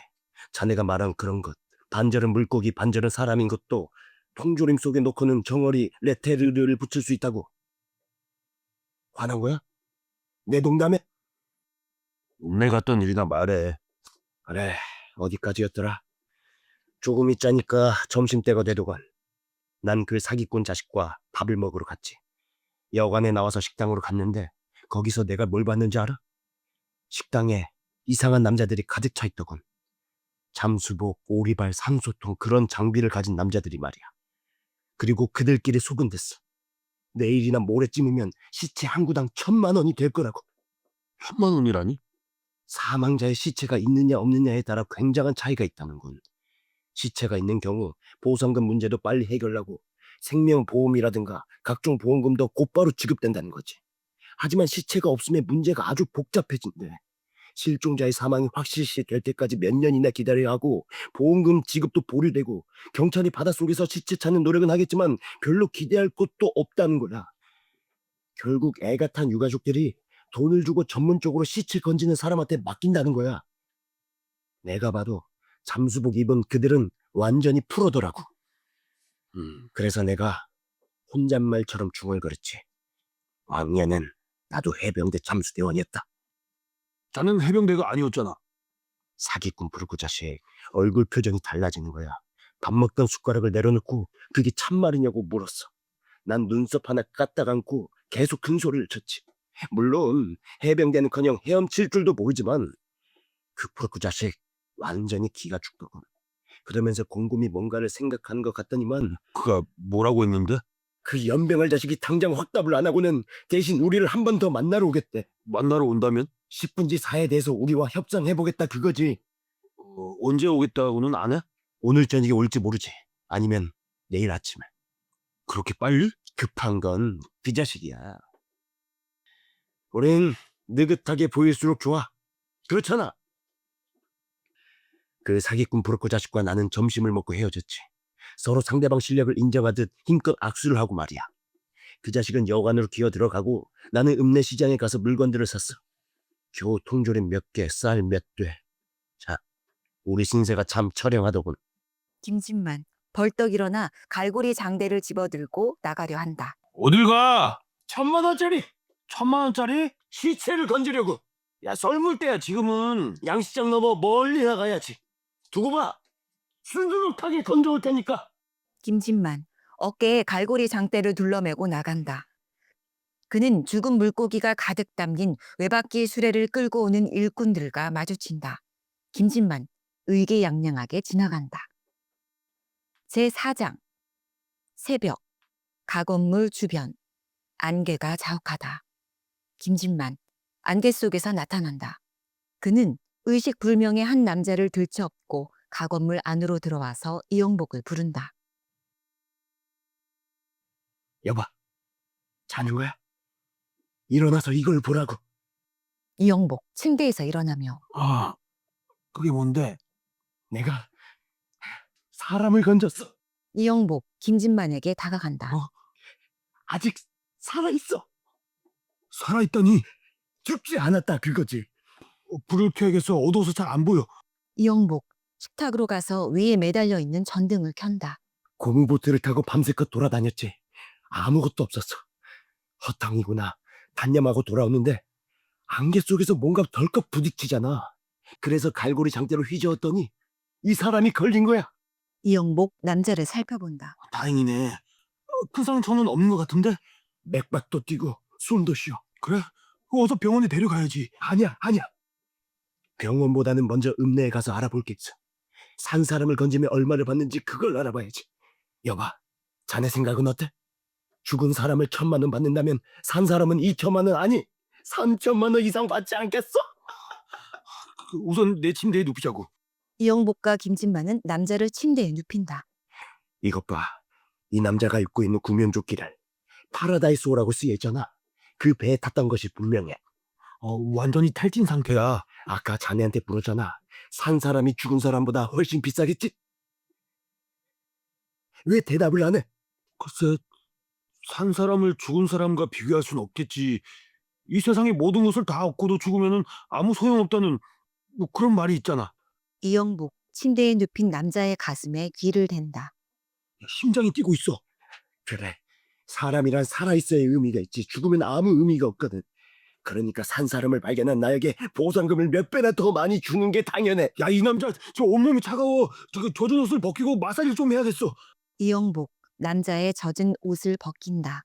자네가 말한 그런 것. 반절은 물고기, 반절은 사람인 것도 통조림 속에 넣고는 정어리, 레테르를 붙일 수 있다고. 화난 거야? 내 농담에? 읍내 갔던 일이나 말해. 그래, 어디까지였더라? 조금 있자니까 점심때가 되더군. 난 그 사기꾼 자식과 밥을 먹으러 갔지. 여관에 나와서 식당으로 갔는데 거기서 내가 뭘 봤는지 알아? 식당에 이상한 남자들이 가득 차 있더군. 잠수복, 오리발, 산소통 그런 장비를 가진 남자들이 말이야. 그리고 그들끼리 소근댔어. 내일이나 모레쯤이면 시체 한 구당 1,000만 원이 될 거라고. 1,000만 원이라니? 사망자의 시체가 있느냐 없느냐에 따라 굉장한 차이가 있다는군. 시체가 있는 경우 보상금 문제도 빨리 해결하고 생명보험이라든가 각종 보험금도 곧바로 지급된다는 거지. 하지만 시체가 없으면 문제가 아주 복잡해진대. 실종자의 사망이 확실시 될 때까지 몇 년이나 기다려야 하고 보험금 지급도 보류되고 경찰이 바닷속에서 시체 찾는 노력은 하겠지만 별로 기대할 것도 없다는 거야. 결국 애가 탄 유가족들이 돈을 주고 전문적으로 시체 건지는 사람한테 맡긴다는 거야. 내가 봐도 잠수복 입은 그들은 완전히 프로더라고. 그래서 내가 혼잣말처럼 중얼거렸지. 왕년엔 나도 해병대 잠수대원이었다. 자넨 해병대가 아니었잖아. 사기꾼 부르고 자식 얼굴 표정이 달라지는 거야. 밥 먹던 숟가락을 내려놓고 그게 참말이냐고 물었어. 난 눈썹 하나 까딱 안고 계속 큰 소리를 쳤지. 물론 해병대는커녕 헤엄칠 줄도 모르지만 그 부르고 자식 완전히 기가 죽더군. 그러면서 곰곰이 뭔가를 생각하는 것 같더니만 그가 뭐라고 했는데? 그 연병할 자식이 당장 확답을 안 하고는 대신 우리를 한 번 더 만나러 오겠대. 만나러 온다면? 10분지 4에 대해서 우리와 협상해보겠다 그거지. 언제 오겠다고는 안 해? 오늘 저녁에 올지 모르지. 아니면 내일 아침에. 그렇게 빨리? 급한 건 그 자식이야. 우린 느긋하게 보일수록 좋아. 그렇잖아. 그 사기꾼 브로커 자식과 나는 점심을 먹고 헤어졌지. 서로 상대방 실력을 인정하듯 힘껏 악수를 하고 말이야. 그 자식은 여관으로 기어 들어가고 나는 읍내 시장에 가서 물건들을 샀어. 겨우 통조림 몇 개, 쌀 몇 돼. 자, 우리 신세가 참 처량하더군. 김진만 벌떡 일어나 갈고리 장대를 집어들고 나가려 한다. 어딜 가? 1,000만 원짜리 1,000만 원짜리? 시체를 건지려고. 야, 썰물 때야 지금은. 양식장 넘어 멀리 나가야지. 두고 봐. 순두룩하게 건져올 테니까. 김진만 어깨에 갈고리 장대를 둘러매고 나간다. 그는 죽은 물고기가 가득 담긴 외바퀴 수레를 끌고 오는 일꾼들과 마주친다. 김진만 의기양양하게 지나간다. 제4장 새벽 가건물 주변 안개가 자욱하다. 김진만 안개 속에서 나타난다. 그는 의식불명의 한 남자를 들쳐업고 가건물 안으로 들어와서 이영복을 부른다. 여봐, 자는 거야? 일어나서 이걸 보라고. 이영복 침대에서 일어나며 아, 그게 뭔데? 내가 사람을 건졌어. 이영복 김진만에게 다가간다. 아직 살아있어. 살아있다니. 죽지 않았다 그거지. 불을 켜야겠어. 어두워서 잘 안 보여. 이영복 식탁으로 가서 위에 매달려 있는 전등을 켠다. 고무보트를 타고 밤새껏 돌아다녔지. 아무것도 없었어. 허탕이구나. 단념하고 돌아오는데 안개 속에서 뭔가 덜컥 부딪히잖아. 그래서 갈고리 장대로 휘저었더니 이 사람이 걸린 거야. 이영복 남자를 살펴본다. 다행이네. 큰 상처는 없는 것 같은데? 맥박도 뛰고 숨도 쉬어. 그래? 어서 병원에 데려가야지. 아니야. 병원보다는 먼저 읍내에 가서 알아볼겠어. 산 사람을 건지면 얼마를 받는지 그걸 알아봐야지. 여봐, 자네 생각은 어때? 죽은 사람을 1,000만 원 받는다면 산 사람은 2천만 원 아니 3천만 원 이상 받지 않겠어? 우선 내 침대에 눕히자고. 이영복과 김진만은 남자를 침대에 눕힌다. 이것 봐. 이 남자가 입고 있는 구명조끼를 파라다이스호라고 쓰여있잖아. 그 배에 탔던 것이 분명해. 완전히 탈진 상태야. 아까 자네한테 물었잖아. 산 사람이 죽은 사람보다 훨씬 비싸겠지? 왜 대답을 안 해? 글쎄, 산 사람을 죽은 사람과 비교할 순 없겠지. 이 세상의 모든 것을 다 얻고도 죽으면 아무 소용없다는 그런 말이 있잖아. 이영복 침대에 눕힌 남자의 가슴에 귀를 댄다. 심장이 뛰고 있어. 그래. 사람이란 살아있어야 의미가 있지. 죽으면 아무 의미가 없거든. 그러니까 산 사람을 발견한 나에게 보상금을 몇 배나 더 많이 주는 게 당연해. 야, 이 남자 저 온몸이 차가워. 젖은 옷을 벗기고 마사지를 좀 해야겠어. 이영복 남자의 젖은 옷을 벗긴다.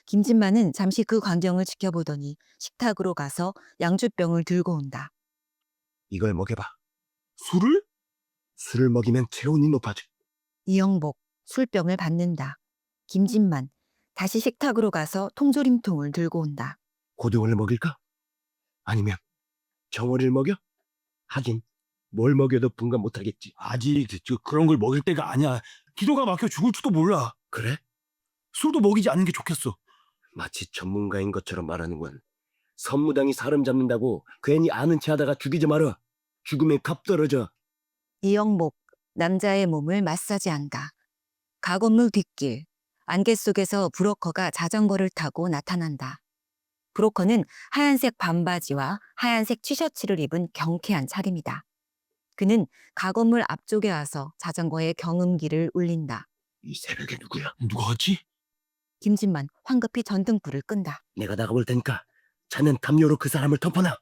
김진만은 잠시 그 광경을 지켜보더니 식탁으로 가서 양주병을 들고 온다. 이걸 먹여봐. 술을? 술을 먹이면 체온이 높아져. 이영복 술병을 받는다. 김진만 다시 식탁으로 가서 통조림통을 들고 온다. 고등어를 먹일까? 아니면 정어를 먹여? 하긴 뭘 먹여도 분간 못하겠지. 아직 그런 걸 먹일 때가 아니야. 기도가 막혀 죽을지도 몰라. 그래? 술도 먹이지 않는 게 좋겠어. 마치 전문가인 것처럼 말하는군. 선무당이 사람 잡는다고 괜히 아는 체 하다가 죽이지 마라. 죽으면 값 떨어져. 이영복 남자의 몸을 마사지한다. 가건물 뒷길 안개 속에서 브로커가 자전거를 타고 나타난다. 브로커는 하얀색 반바지와 하얀색 티셔츠를 입은 경쾌한 차림이다. 그는 가건물 앞쪽에 와서 자전거의 경음기를 울린다. 이 새벽에 누구야? 누가 왔지? 김진만 황급히 전등불을 끈다. 내가 나가볼 테니까 자넨 담요로 그 사람을 덮어놔.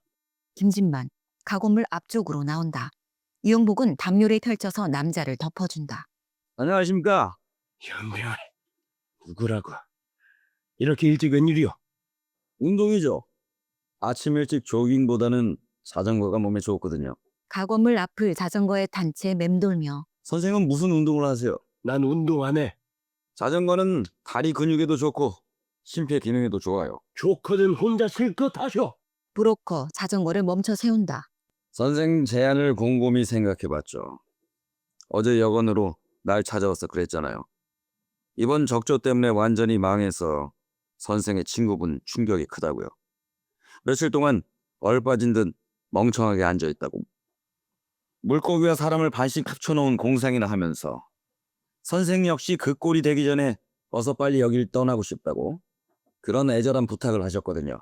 김진만 가건물 앞쪽으로 나온다. 이영복은 담요를 펼쳐서 남자를 덮어준다. 안녕하십니까? 연병 누구라고? 이렇게 일찍 웬일이요? 운동이죠. 아침 일찍 조깅보다는 자전거가 몸에 좋거든요. 가건물 앞을 자전거에 탄 채 맴돌며 선생은 무슨 운동을 하세요? 난 운동 안 해. 자전거는 다리 근육에도 좋고 심폐 기능에도 좋아요. 좋거든 혼자 실컷 하셔. 브로커 자전거를 멈춰 세운다. 선생 제안을 곰곰이 생각해봤죠. 어제 여건으로 날 찾아와서 그랬잖아요. 이번 적조 때문에 완전히 망해서 선생의 친구분 충격이 크다고요. 며칠 동안 얼빠진 듯 멍청하게 앉아있다고. 물고기와 사람을 반씩 합쳐놓은 공상이나 하면서 선생 역시 그 꼴이 되기 전에 어서 빨리 여길 떠나고 싶다고 그런 애절한 부탁을 하셨거든요.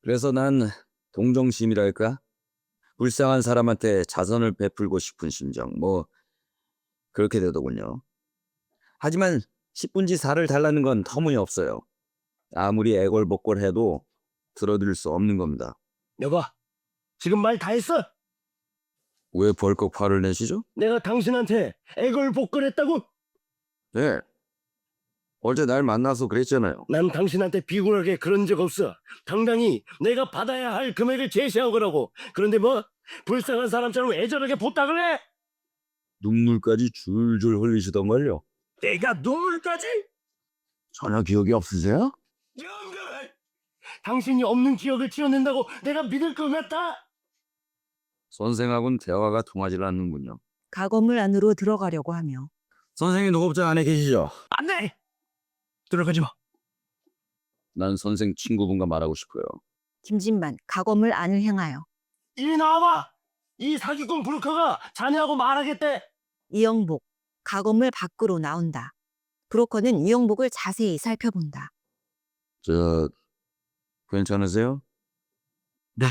그래서 난 동정심이랄까? 불쌍한 사람한테 자선을 베풀고 싶은 심정 그렇게 되더군요. 하지만 10분지 4를 달라는 건 터무니없어요. 아무리 애걸복걸해도 들어줄 수 없는 겁니다. 여보, 지금 말 다 했어? 왜 벌컥 화를 내시죠? 내가 당신한테 애걸복걸했다고? 네. 어제 날 만나서 그랬잖아요. 난 당신한테 비굴하게 그런 적 없어. 당당히 내가 받아야 할 금액을 제시한 거라고. 그런데 뭐 불쌍한 사람처럼 애절하게 부탁을 해? 눈물까지 줄줄 흘리시던걸요. 내가 눈물까지? 전혀 기억이 없으세요? 영감을! 당신이 없는 기억을 지어낸다고 내가 믿을 것 같아? 선생하고는 대화가 통하지 않는군요. 가건물 안으로 들어가려고 하며 선생이 녹업장 안에 계시죠? 안 돼! 들어가지 마. 난 선생 친구분과 말하고 싶어요. 김진만 가건물 안을 향하여 이리 나와봐! 이 사기꾼 브로커가 자네하고 말하겠대. 이영복 가건물 밖으로 나온다. 브로커는 이영복을 자세히 살펴본다. 괜찮으세요? 네.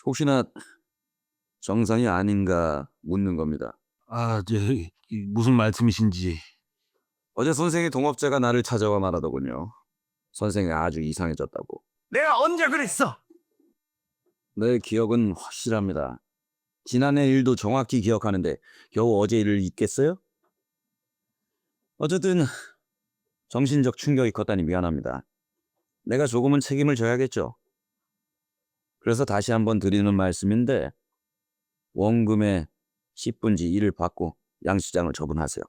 혹시나 정상이 아닌가 묻는 겁니다. 무슨 말씀이신지. 어제 선생의 동업자가 나를 찾아와 말하더군요. 선생이 아주 이상해졌다고. 내가 언제 그랬어? 내 기억은 확실합니다. 지난해 일도 정확히 기억하는데 겨우 어제 일을 잊겠어요? 어쨌든 정신적 충격이 컸다니 미안합니다. 내가 조금은 책임을 져야겠죠. 그래서 다시 한번 드리는 말씀인데 원금의 10분지 1을 받고 양시장을 처분하세요.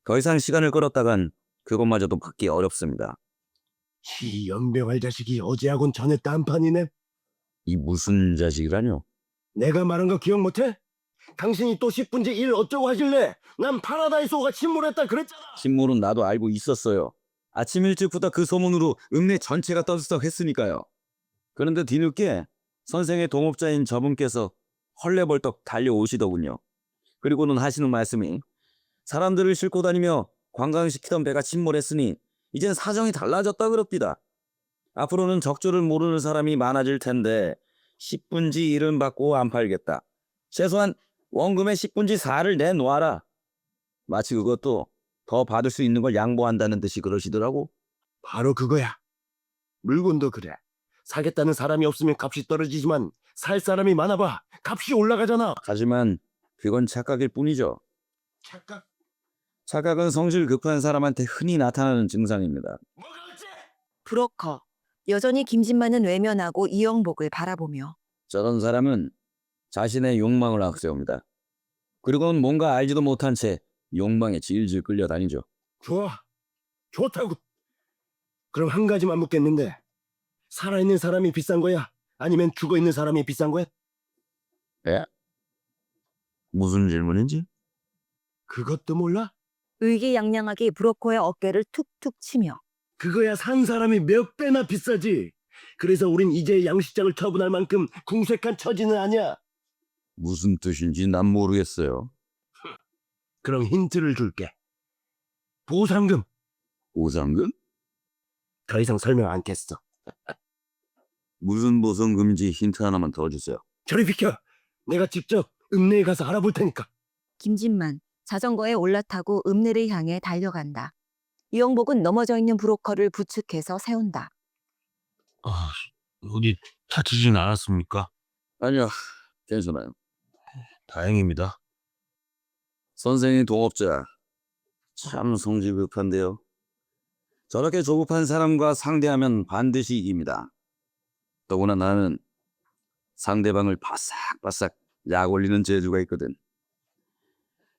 더 이상 시간을 끌었다간 그것마저도 받기 어렵습니다. 이 연병할 자식이 어제하고는 전에 딴판이네. 이 무슨 자식이라뇨? 내가 말한 거 기억 못해? 당신이 또 10분째 일 어쩌고 하길래 난 파라다이소가 침몰했다 그랬잖아. 신문은 나도 알고 있었어요. 아침 일찍부터 그 소문으로 읍내 전체가 떠들썩했으니까요. 그런데 뒤늦게 선생의 동업자인 저분께서 헐레벌떡 달려오시더군요. 그리고는 하시는 말씀이 사람들을 싣고 다니며 관광시키던 배가 침몰했으니 이젠 사정이 달라졌다 그럽니다. 앞으로는 적조를 모르는 사람이 많아질 텐데 10분지 1은 받고 안 팔겠다. 최소한 원금의 10분지 4를 내놓아라. 마치 그것도 더 받을 수 있는 걸 양보한다는 듯이 그러시더라고. 바로 그거야. 물건도 그래. 사겠다는 사람이 없으면 값이 떨어지지만 살 사람이 많아봐 값이 올라가잖아. 하지만 그건 착각일 뿐이죠. 착각? 착각은 성질 급한 사람한테 흔히 나타나는 증상입니다. 뭐가 어째? 브로커 여전히 김진만은 외면하고 이영복을 바라보며 저런 사람은 자신의 욕망을 앞세웁니다. 그리고는 뭔가 알지도 못한 채 욕망에 질질 끌려다니죠. 좋아. 좋다고. 그럼 한 가지만 묻겠는데 살아있는 사람이 비싼 거야? 아니면 죽어있는 사람이 비싼 거야? 예? 무슨 질문인지? 그것도 몰라? 의기양양하게 브로커의 어깨를 툭툭 치며 그거야 산 사람이 몇 배나 비싸지. 그래서 우린 이제 양식장을 처분할 만큼 궁색한 처지는 아니야. 무슨 뜻인지 난 모르겠어요. 그럼 힌트를 줄게. 보상금. 보상금? 더 이상 설명 않겠어. 무슨 보상금인지 힌트 하나만 더 주세요. 저리 비켜. 내가 직접 읍내에 가서 알아볼 테니까. 김진만 자전거에 올라타고 읍내를 향해 달려간다. 이영복은 넘어져 있는 브로커를 부축해서 세운다. 어디 다치진 않았습니까? 아니요, 괜찮아요. 다행입니다. 선생의 동업자 참 성질 급한데요. 저렇게 조급한 사람과 상대하면 반드시 이깁니다. 더구나 나는 상대방을 바싹바싹 약 올리는 재주가 있거든.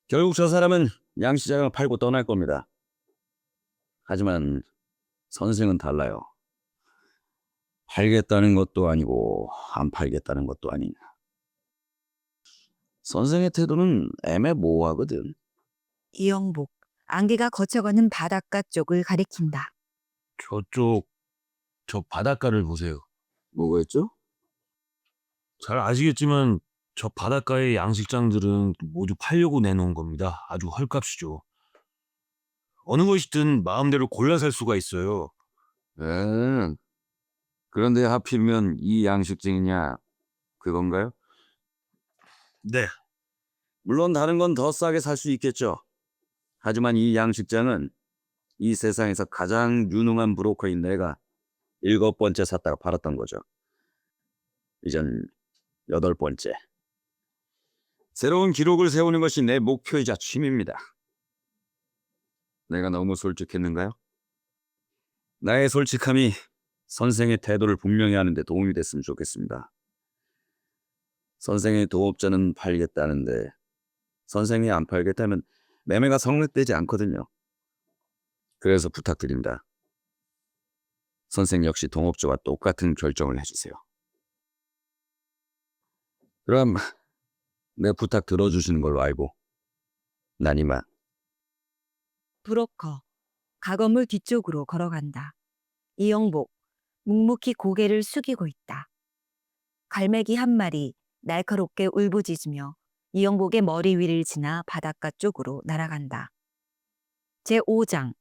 결국 저 사람은 양시장을 팔고 떠날 겁니다. 하지만 선생은 달라요. 팔겠다는 것도 아니고 안 팔겠다는 것도 아닌. 선생의 태도는 애매모호하거든. 이영복 안개가 거쳐가는 바닷가 쪽을 가리킨다. 저 바닷가를 보세요. 뭐가 있죠? 잘 아시겠지만 저 바닷가의 양식장들은 모두 팔려고 내놓은 겁니다. 아주 헐값이죠. 어느 것이든 마음대로 골라 살 수가 있어요. 그런데 하필이면 이 양식장이냐 그건가요? 네. 물론 다른 건 더 싸게 살 수 있겠죠. 하지만 이 양식장은 이 세상에서 가장 유능한 브로커인 내가 7번째 샀다가 팔았던 거죠. 이젠 8번째. 새로운 기록을 세우는 것이 내 목표이자 취미입니다. 내가 너무 솔직했는가요? 나의 솔직함이 선생의 태도를 분명히 하는데 도움이 됐으면 좋겠습니다. 선생의 도업자는 팔겠다는데 선생이 안 팔겠다면 매매가 성립되지 않거든요. 그래서 부탁드립니다. 선생 역시 동업자와 똑같은 결정을 해주세요. 그럼 내 부탁 들어주시는 걸로 알고 난 이만. 브로커, 가건물 뒤쪽으로 걸어간다. 이영복, 묵묵히 고개를 숙이고 있다. 갈매기 한 마리 날카롭게 울부짖으며 이영복의 머리 위를 지나 바닷가 쪽으로 날아간다. 제5장,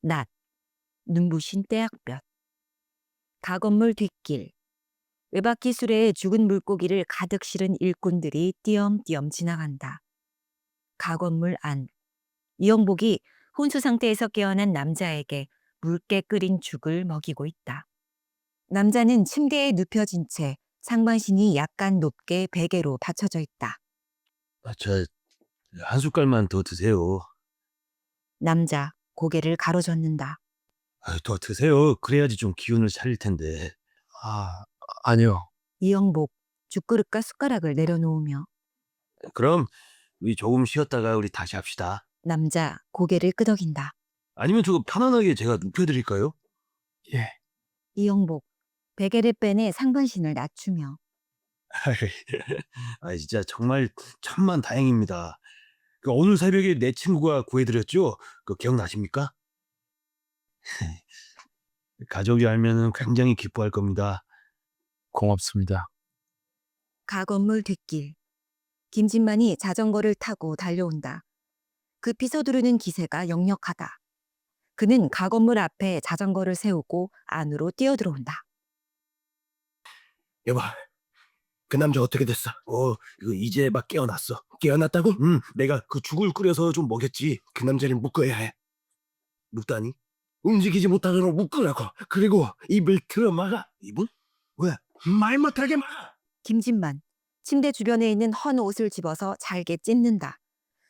낮, 눈부신 떼약볕. 가건물 뒷길, 외바퀴 수레에 죽은 물고기를 가득 실은 일꾼들이 띄엄띄엄 지나간다. 가건물 안, 이영복이 혼수 상태에서 깨어난 남자에게 묽게 끓인 죽을 먹이고 있다. 남자는 침대에 눕혀진 채 상반신이 약간 높게 베개로 받쳐져 있다. 저 한 숟갈만 더 드세요. 남자 고개를 가로젓는다. 더 드세요. 그래야지 좀 기운을 차릴 텐데. 아니요. 이영복 죽그릇과 숟가락을 내려놓으며 그럼 우리 조금 쉬었다가 우리 다시 합시다. 남자 고개를 끄덕인다. 아니면 저거 편안하게 제가 눕혀드릴까요? 예. 이영복 베개를 빼내 상반신을 낮추며 진짜 정말 천만 다행입니다. 그 오늘 새벽에 내 친구가 구해드렸죠? 그 기억나십니까? 가족이 알면은 굉장히 기뻐할 겁니다. 고맙습니다. 가건물 뒷길. 김진만이 자전거를 타고 달려온다. 급히 서두르는 기세가 역력하다. 그는 가건물 앞에 자전거를 세우고 안으로 뛰어들어온다. 여보, 그 남자 어떻게 됐어? 이거 이제 막 깨어났어. 깨어났다고? 내가 그 죽을 끓여서 좀 먹였지. 그 남자를 묶어야 해. 묶다니? 움직이지 못하도록 묶으라고. 그리고 입을 틀어막아. 입은? 왜? 말 못하게 막아. 김진만, 침대 주변에 있는 헌 옷을 집어서 잘게 찢는다.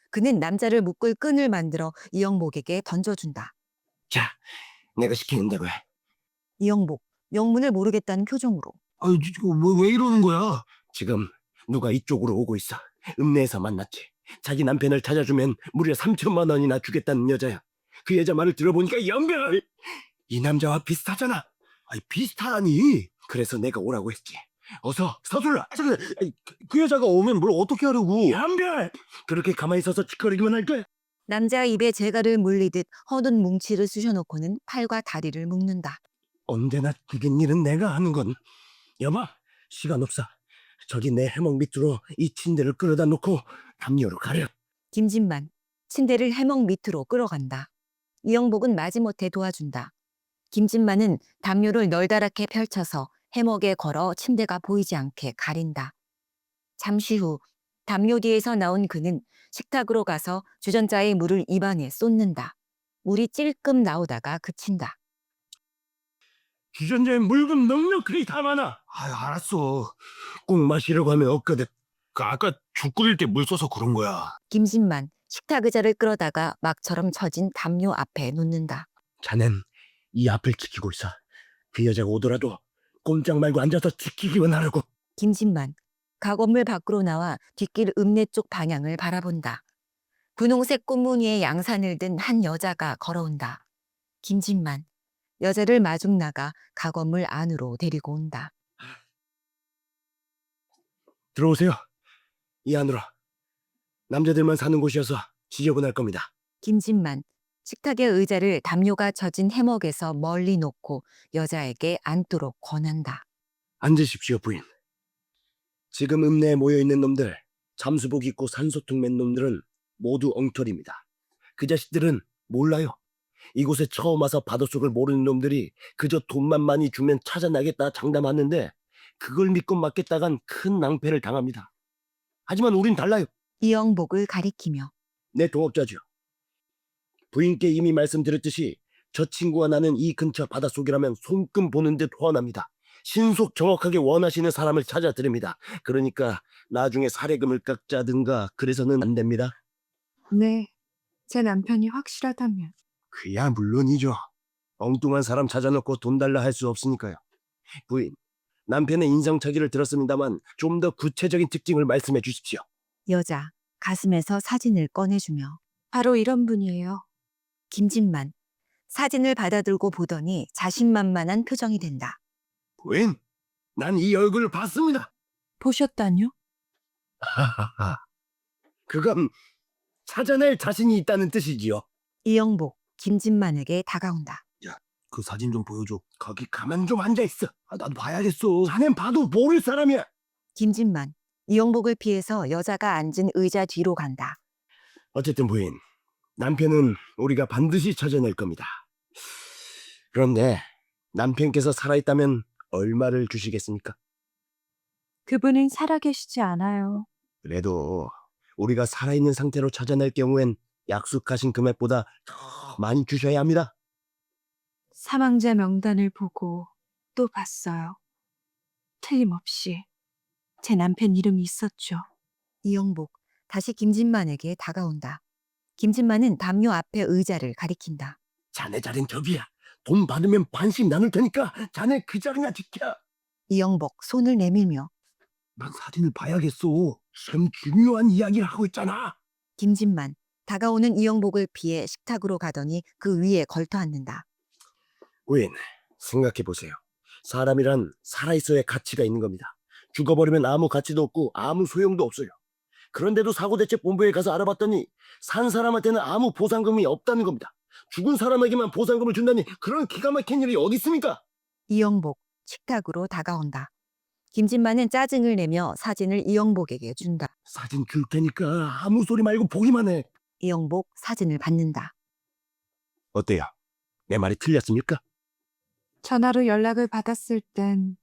그는 남자를 묶을 끈을 만들어 이영복에게 던져준다. 자, 내가 시키는대로 해. 이영복, 영문을 모르겠다는 표정으로. 왜 이러는 거야? 지금 누가 이쪽으로 오고 있어. 읍내에서 만났지. 자기 남편을 찾아주면 무려 3천만 원이나 주겠다는 여자야. 그 여자 말을 들어보니까 연별! 이 남자와 비슷하잖아. 비슷하니? 그래서 내가 오라고 했지. 어서 서둘러. 잠깐, 그 여자가 오면 뭘 어떻게 하려고? 연별! 그렇게 가만히 서서 짓거리기만 할 거야. 남자 입에 재갈을 물리듯 허든 뭉치를 쑤셔놓고는 팔과 다리를 묶는다. 언제나 죽인 일은 내가 하는 건. 여보, 시간 없어. 저기 내 해먹 밑으로 이 침대를 끌어다 놓고 담요로 가려. 김진만, 침대를 해먹 밑으로 끌어간다. 이영복은 마지못해 도와준다. 김진만은 담요를 널다랗게 펼쳐서 해먹에 걸어 침대가 보이지 않게 가린다. 잠시 후 담요 뒤에서 나온 그는 식탁으로 가서 주전자의 물을 입안에 쏟는다. 물이 찔끔 나오다가 그친다. 주전자에 묽은 넉넉히 담아놔. 알았어. 꼭 마시려고 하면 없거든. 아까 죽 끓일 때 물 써서 그런 거야. 김진만 식탁 의자를 끌어다가 막처럼 처진 담요 앞에 놓는다. 자넨 이 앞을 지키고 있어. 그 여자가 오더라도 꼼짝 말고 앉아서 지키기만 하라고. 김진만 가건물 밖으로 나와 뒷길 읍내 쪽 방향을 바라본다. 분홍색 꽃무늬의 양산을 든 한 여자가 걸어온다. 김진만 여자를 마중 나가 가건물 안으로 데리고 온다. 들어오세요. 이 안으로. 남자들만 사는 곳이어서 지저분할 겁니다. 김진만 식탁의 의자를 담요가 젖은 해먹에서 멀리 놓고 여자에게 앉도록 권한다. 앉으십시오, 부인. 지금 읍내에 모여있는 놈들, 잠수복 입고 산소통 맨 놈들은 모두 엉터리입니다. 그 자식들은 몰라요. 이곳에 처음 와서 바닷속을 모르는 놈들이 그저 돈만 많이 주면 찾아나겠다 장담하는데 그걸 믿고 맡겠다간 큰 낭패를 당합니다. 하지만 우린 달라요. 이영복을 가리키며 내 동업자죠. 부인께 이미 말씀드렸듯이 저 친구와 나는 이 근처 바닷속이라면 손금 보는 듯 훤합니다. 신속 정확하게 원하시는 사람을 찾아드립니다. 그러니까 나중에 사례금을 깎자든가 그래서는 안 됩니다. 네, 제 남편이 확실하다면. 그야 물론이죠. 엉뚱한 사람 찾아놓고 돈 달라 할 수 없으니까요. 부인, 남편의 인상착의를 들었습니다만 좀 더 구체적인 특징을 말씀해 주십시오. 여자 가슴에서 사진을 꺼내주며 바로 이런 분이에요. 김진만 사진을 받아들고 보더니 자신만만한 표정이 된다. 부인, 난 이 얼굴을 봤습니다. 보셨다뇨? 하하하. 그건 찾아낼 자신이 있다는 뜻이지요. 이영복 김진만에게 다가온다. 그 사진 좀 보여줘. 거기 가만 좀 앉아있어. 나도 봐야겠어. 자넨 봐도 모를 사람이야. 김진만 이영복을 피해서 여자가 앉은 의자 뒤로 간다. 어쨌든 부인, 남편은 우리가 반드시 찾아낼 겁니다. 그런데 남편께서 살아있다면 얼마를 주시겠습니까? 그분은 살아계시지 않아요. 그래도 우리가 살아있는 상태로 찾아낼 경우엔 약속하신 금액보다 더 많이 주셔야 합니다. 사망자 명단을 보고 또 봤어요. 틀림없이 제 남편 이름이 있었죠. 이영복 다시 김진만에게 다가온다. 김진만은 담요 앞에 의자를 가리킨다. 자네 자리는 저기야. 돈 받으면 반씩 나눌 테니까 자네 그 자리나 지켜. 이영복 손을 내밀며 난 사진을 봐야겠어. 지금 중요한 이야기를 하고 있잖아. 김진만 다가오는 이영복을 피해 식탁으로 가더니 그 위에 걸터 앉는다. 부인, 생각해 보세요. 사람이란 살아있어야 가치가 있는 겁니다. 죽어버리면 아무 가치도 없고 아무 소용도 없어요. 그런데도 사고대책본부에 가서 알아봤더니 산 사람한테는 아무 보상금이 없다는 겁니다. 죽은 사람에게만 보상금을 준다니 그런 기가 막힌 일이 어디 있습니까? 이영복 식탁으로 다가온다. 김진만은 짜증을 내며 사진을 이영복에게 준다. 사진 줄 테니까 아무 소리 말고 보기만 해. 이영복 사진을 받는다. 어때요? 내 말이 틀렸습니까? 전화로 연락을 받았을 땐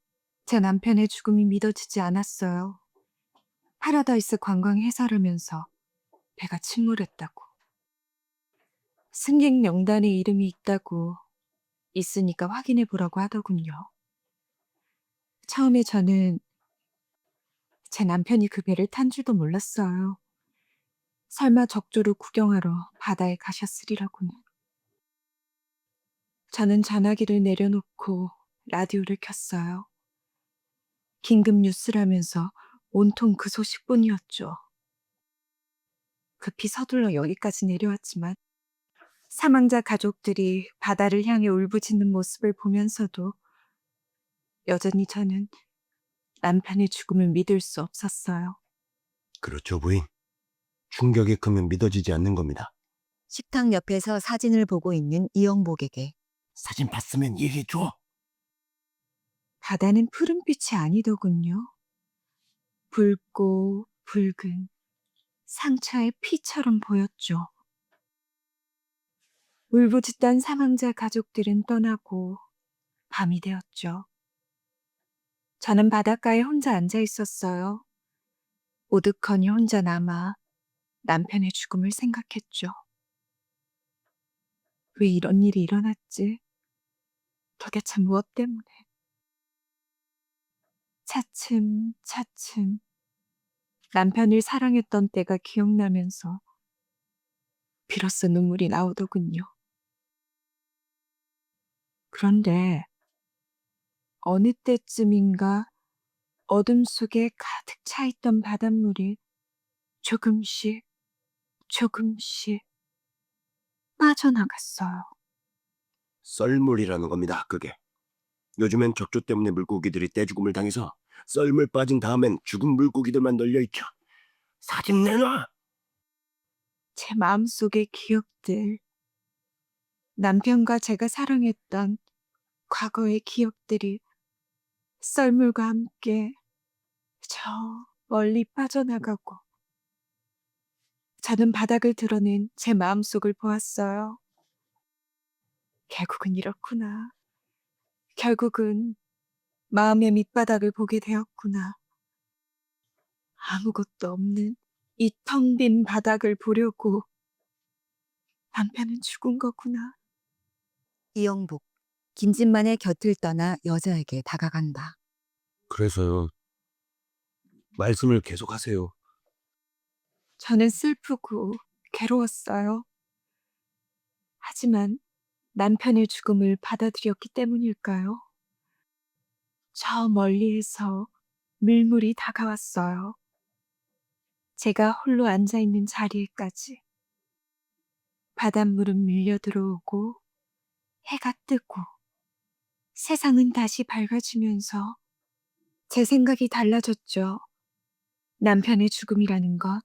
제 남편의 죽음이 믿어지지 않았어요. 파라다이스 관광 회사라면서 배가 침몰했다고. 승객 명단에 이름이 있다고 있으니까 확인해 보라고 하더군요. 처음에 저는 제 남편이 그 배를 탄 줄도 몰랐어요. 설마 적조를 구경하러 바다에 가셨으리라고는. 저는 전화기를 내려놓고 라디오를 켰어요. 긴급 뉴스라면서 온통 그 소식뿐이었죠. 급히 서둘러 여기까지 내려왔지만 사망자 가족들이 바다를 향해 울부짖는 모습을 보면서도 여전히 저는 남편의 죽음을 믿을 수 없었어요. 그렇죠, 부인. 충격이 크면 믿어지지 않는 겁니다. 식탁 옆에서 사진을 보고 있는 이영복에게 사진 봤으면 얘기해줘. 바다는 푸른빛이 아니더군요. 붉고 붉은 상처의 피처럼 보였죠. 울부짖던 사망자 가족들은 떠나고 밤이 되었죠. 저는 바닷가에 혼자 앉아 있었어요. 오두커니 혼자 남아 남편의 죽음을 생각했죠. 왜 이런 일이 일어났지? 도대체 무엇 때문에? 차츰 남편을 사랑했던 때가 기억나면서 비로소 눈물이 나오더군요. 그런데 어느 때쯤인가 어둠 속에 가득 차 있던 바닷물이 조금씩 빠져나갔어요. 썰물이라는 겁니다, 그게. 요즘엔 적조 때문에 물고기들이 떼죽음을 당해서 썰물 빠진 다음엔 죽은 물고기들만 널려있죠. 사진 내놔! 제 마음속의 기억들, 남편과 제가 사랑했던 과거의 기억들이 썰물과 함께 저 멀리 빠져나가고 저는 바닥을 드러낸 제 마음속을 보았어요. 결국은 이렇구나. 결국은 마음의 밑바닥을 보게 되었구나. 아무것도 없는 이 텅 빈 바닥을 보려고 남편은 죽은 거구나. 이영복 김진만의 곁을 떠나 여자에게 다가간다. 그래서요. 말씀을 계속하세요. 저는 슬프고 괴로웠어요. 하지만 남편의 죽음을 받아들였기 때문일까요? 저 멀리에서 밀물이 다가왔어요. 제가 홀로 앉아 있는 자리에까지. 바닷물은 밀려 들어오고 해가 뜨고 세상은 다시 밝아지면서 제 생각이 달라졌죠. 남편의 죽음이라는 것,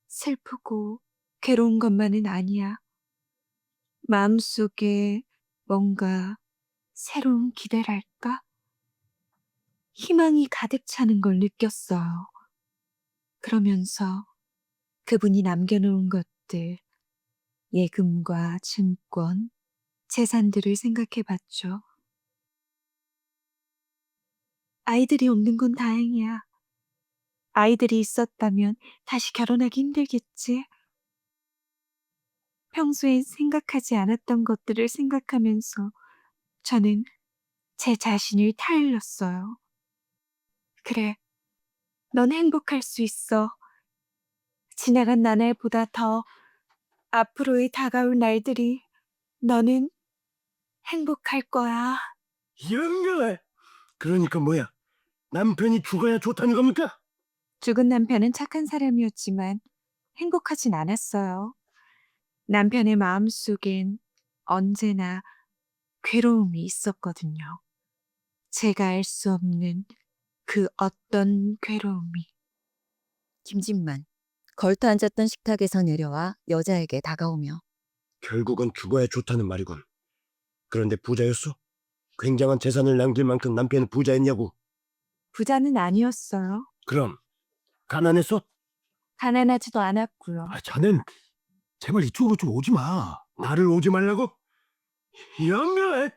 슬프고 괴로운 것만은 아니야. 마음속에 뭔가 새로운 기대랄까? 희망이 가득 차는 걸 느꼈어요. 그러면서 그분이 남겨놓은 것들, 예금과 증권, 재산들을 생각해 봤죠. 아이들이 없는 건 다행이야. 아이들이 있었다면 다시 결혼하기 힘들겠지. 평소엔 생각하지 않았던 것들을 생각하면서 저는 제 자신을 타일렀어요. 그래, 넌 행복할 수 있어. 지나간 나날보다 더 앞으로의 다가올 날들이 너는 행복할 거야. 영명아! 그러니까 뭐야? 남편이 죽어야 좋다는 겁니까? 죽은 남편은 착한 사람이었지만 행복하진 않았어요. 남편의 마음속엔 언제나 괴로움이 있었거든요. 제가 알 수 없는 그 어떤 괴로움이. 김진만 걸터 앉았던 식탁에서 내려와 여자에게 다가오며 결국은 죽어야 좋다는 말이군. 그런데 부자였어? 굉장한 재산을 남길 만큼 남편은 부자였냐고. 부자는 아니었어요. 그럼 가난했어? 가난하지도 않았고요. 자넨 제발 이쪽으로 좀 오지 마. 나를 오지 말라고? 영명아!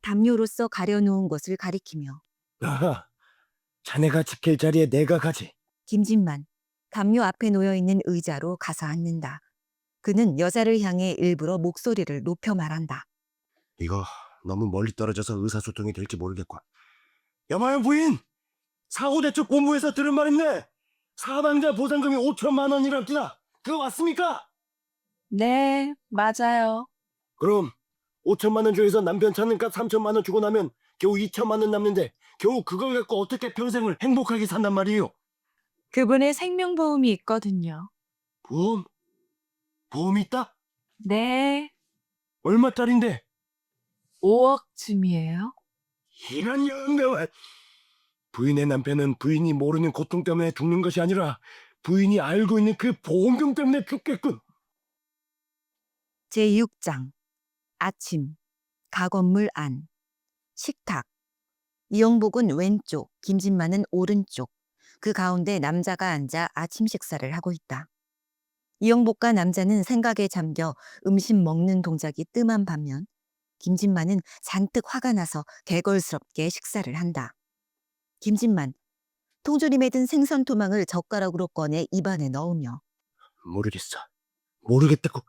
담요로서 가려놓은 것을 가리키며 아하, 자네가 지킬 자리에 내가 가지. 김진만 담요 앞에 놓여있는 의자로 가서 앉는다. 그는 여자를 향해 일부러 목소리를 높여 말한다. 이거 너무 멀리 떨어져서 의사소통이 될지 모르겠군. 여봐요 부인! 사고대책 본부에서 들은 말인데 사망자 보상금이 5천만 원이랍니다. 그거 맞습니까? 네, 맞아요. 그럼 5천만 원 중에서 남편 찾는 값 3천만 원 주고 나면 겨우 2천만 원 남는데 겨우 그걸 갖고 어떻게 평생을 행복하게 산단 말이에요? 그분의 생명보험이 있거든요. 보험? 보험이 있다? 네, 얼마짜린데? 5억쯤이에요. 이런 영명한! 부인의 남편은 부인이 모르는 고통 때문에 죽는 것이 아니라 부인이 알고 있는 그 보험금 때문에 죽겠군. 제6장 아침 가건물 안 식탁 이영복은 왼쪽, 김진만은 오른쪽, 그 가운데 남자가 앉아 아침 식사를 하고 있다. 이영복과 남자는 생각에 잠겨 음식 먹는 동작이 뜸한 반면 김진만은 잔뜩 화가 나서 개걸스럽게 식사를 한다. 김진만, 통조림에 든 생선 토막을 젓가락으로 꺼내 입안에 넣으며 모르겠어. 모르겠다고.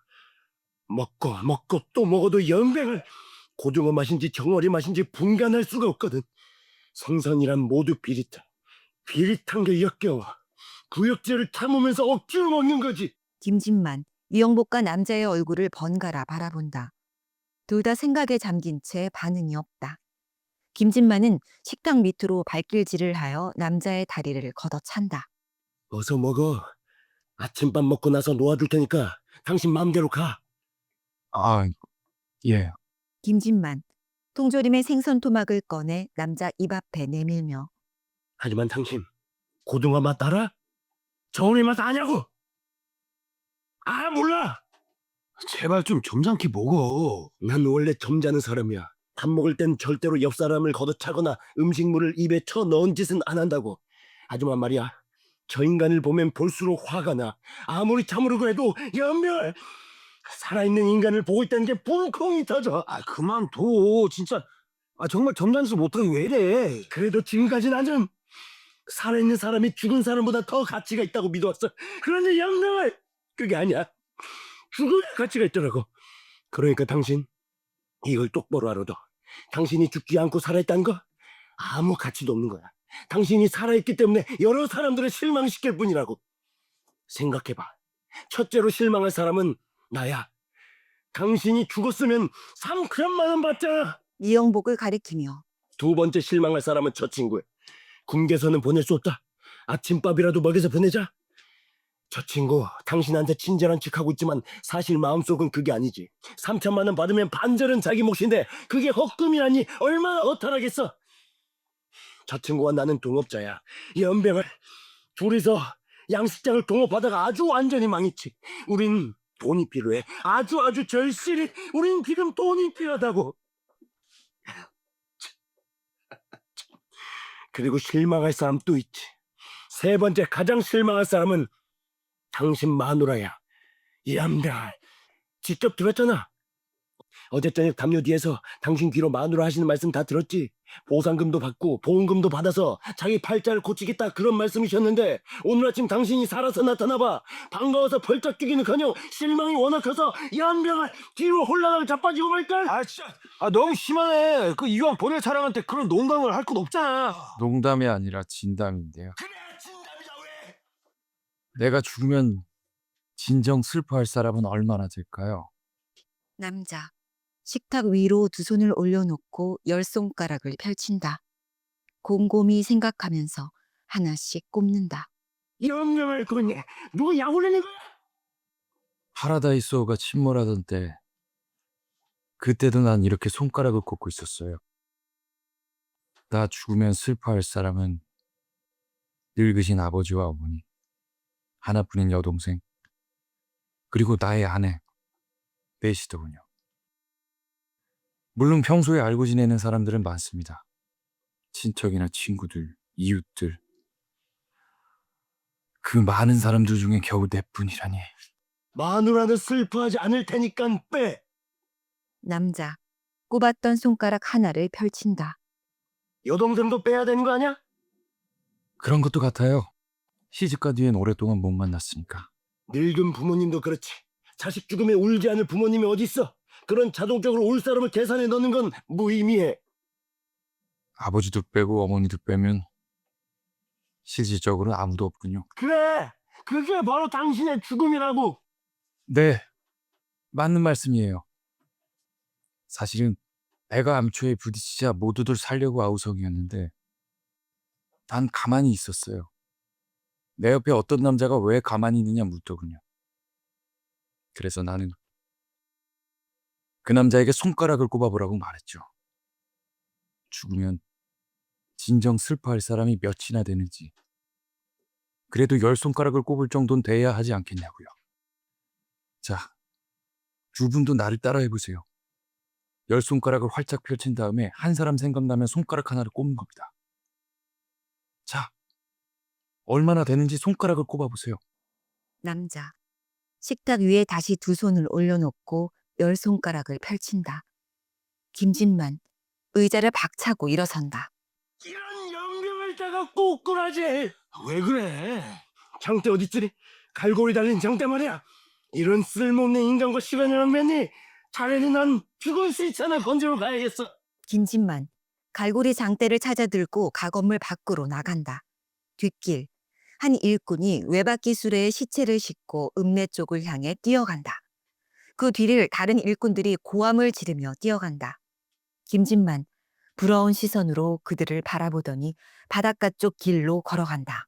먹고 또 먹어도 연병을 고등어 맛인지 정어리 맛인지 분간할 수가 없거든. 생선이란 모두 비릿해. 비릿한 게 역겨워. 구역질을 참으면서 억지로 먹는 거지. 김진만, 이영복과 남자의 얼굴을 번갈아 바라본다. 둘 다 생각에 잠긴 채 반응이 없다. 김진만은 식탁 밑으로 발길질을 하여 남자의 다리를 걷어찬다. 어서 먹어. 아침밥 먹고 나서 놓아줄 테니까 당신 마음대로 가. 아, 예. 김진만, 통조림의 생선 토막을 꺼내 남자 입 앞에 내밀며 하지만 당신 고등어 맛 알아? 정어리 맛 아냐고? 아 몰라. 제발 좀 점잖게 먹어. 난 원래 점잖은 사람이야. 밥 먹을 땐 절대로 옆 사람을 걷어차거나 음식물을 입에 쳐 넣은 짓은 안 한다고. 하지만 말이야, 저 인간을 보면 볼수록 화가 나. 아무리 참으려고 해도 연멸. 살아있는 인간을 보고 있다는 게 붕콩이 터져. 그만둬. 진짜 정말 점잖지 못하게 왜 이래. 그래도 지금까지 나는 살아있는 사람이 죽은 사람보다 더 가치가 있다고 믿어왔어. 그런데 연멸 그게 아니야. 죽을 가치가 있더라고. 그러니까 당신 이걸 똑바로 알아둬. 당신이 죽지 않고 살아있다는 거 아무 가치도 없는 거야. 당신이 살아있기 때문에 여러 사람들을 실망시킬 뿐이라고. 생각해봐. 첫째로 실망할 사람은 나야. 당신이 죽었으면 상큼만 원 받잖아. 이영복을 가리키며 두 번째 실망할 사람은 저 친구야. 군계서는 보낼 수 없다. 아침밥이라도 먹여서 보내자. 저 친구 당신한테 친절한 척하고 있지만 사실 마음속은 그게 아니지. 3천만 원 받으면 반절은 자기 몫인데 그게 헛금이라니 얼마나 허탈하겠어. 저 친구와 나는 동업자야. 연병을 둘이서 양식장을 동업하다가 아주 완전히 망했지. 우린 돈이 필요해. 아주 절실히 우린 지금 돈이 필요하다고. 그리고 실망할 사람 또 있지. 세 번째 가장 실망할 사람은 당신 마누라야. 연병을 직접 들었잖아. 어제 저녁 담요 뒤에서 당신 귀로 마누라 하시는 말씀 다 들었지? 보상금도 받고 보험금도 받아서 자기 팔자를 고치겠다 그런 말씀이셨는데 오늘 아침 당신이 살아서 나타나봐. 반가워서 벌쩍 뛰기는커녕 실망이 워낙 커서 연병을 뒤로 홀라당 자빠지고 말걸. 아 진짜 너무 심하네. 그 이왕 보낼 사람한테 그런 농담을 할 건 없잖아. 농담이 아니라 진담인데요. 그래 진담이다 왜? 내가 죽으면 진정 슬퍼할 사람은 얼마나 될까요? 남자. 식탁 위로 두 손을 올려놓고 열 손가락을 펼친다. 곰곰이 생각하면서 하나씩 꼽는다. 연병을 거니 누구 약올리는 거야? 파라다이소가 침몰하던 때 그때도 난 이렇게 손가락을 꽂고 있었어요. 나 죽으면 슬퍼할 사람은 늙으신 아버지와 어머니, 하나뿐인 여동생, 그리고 나의 아내, 넷이더군요. 물론 평소에 알고 지내는 사람들은 많습니다. 친척이나 친구들, 이웃들. 그 많은 사람들 중에 겨우 내뿐이라니. 마누라는 슬퍼하지 않을 테니까 빼. 남자. 꼽았던 손가락 하나를 펼친다. 여동생도 빼야 되는 거 아니야? 그런 것도 같아요. 시집가 뒤엔 오랫동안 못 만났으니까. 늙은 부모님도 그렇지. 자식 죽음에 울지 않을 부모님이 어디 있어? 그런 자동적으로 울 사람을 계산에 넣는 건 무의미해. 아버지도 빼고 어머니도 빼면 실질적으로 아무도 없군요. 그래, 그게 바로 당신의 죽음이라고. 네, 맞는 말씀이에요. 사실은 애가 암초에 부딪히자 모두들 살려고 아우성이었는데 난 가만히 있었어요. 내 옆에 어떤 남자가 왜 가만히 있느냐 묻더군요. 그래서 나는 그 남자에게 손가락을 꼽아보라고 말했죠. 죽으면 진정 슬퍼할 사람이 몇이나 되는지, 그래도 10손가락을 꼽을 정도는 돼야 하지 않겠냐고요. 자, 두 분도 나를 따라해보세요. 10손가락을 활짝 펼친 다음에 한 사람 생각나면 손가락 하나를 꼽는 겁니다. 자, 얼마나 되는지 손가락을 꼽아보세요. 남자. 식탁 위에 다시 두 손을 올려놓고 열 손가락을 펼친다. 김진만. 의자를 박차고 일어선다. 이런 연병을 다가 ቁ꾸라지. 왜 그래? 장대 어딨지? 갈고리 달린 장대 말이야. 이런 쓸모없는 인간과 시간을 낭비했니? 차라리 난 죽을 수 있잖아. 건지러 가야겠어. 김진만. 갈고리 장대를 찾아 들고 가건물 밖으로 나간다. 뒷길. 한 일꾼이 외박기 수레에 시체를 싣고 읍내 쪽을 향해 뛰어간다. 그 뒤를 다른 일꾼들이 고함을 지르며 뛰어간다. 김진만. 부러운 시선으로 그들을 바라보더니 바닷가 쪽 길로 걸어간다.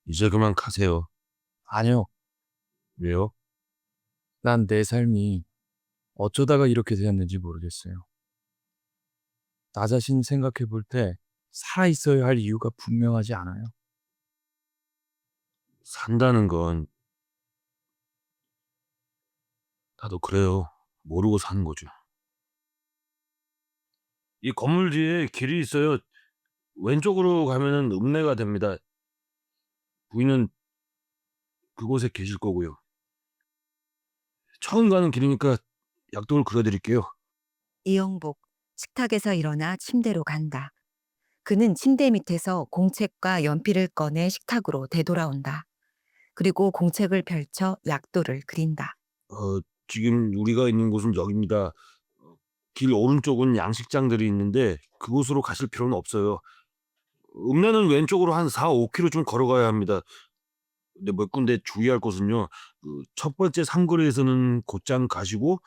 이제 그만 가세요. 아니요, 왜요? 난 내 삶이 어쩌다가 이렇게 되었는지 모르겠어요. 나 자신 생각해 볼 때 살아있어야 할 이유가 분명하지 않아요. 산다는 건 나도 그래요. 모르고 사는 거죠. 이 건물 뒤에 길이 있어요. 왼쪽으로 가면은 읍내가 됩니다. 부인은 그곳에 계실 거고요. 처음 가는 길이니까 약도를 그려드릴게요. 이영복. 식탁에서 일어나 침대로 간다. 그는 침대 밑에서 공책과 연필을 꺼내 식탁으로 되돌아온다. 그리고 공책을 펼쳐 약도를 그린다. 지금 우리가 있는 곳은 여기입니다. 길 오른쪽은 양식장들이 있는데 그곳으로 가실 필요는 없어요. 읍내는 왼쪽으로 한 4, 5km 좀 걸어가야 합니다. 근데 몇 군데 주의할 것은요. 첫 번째 상거리에서는 곧장 가시고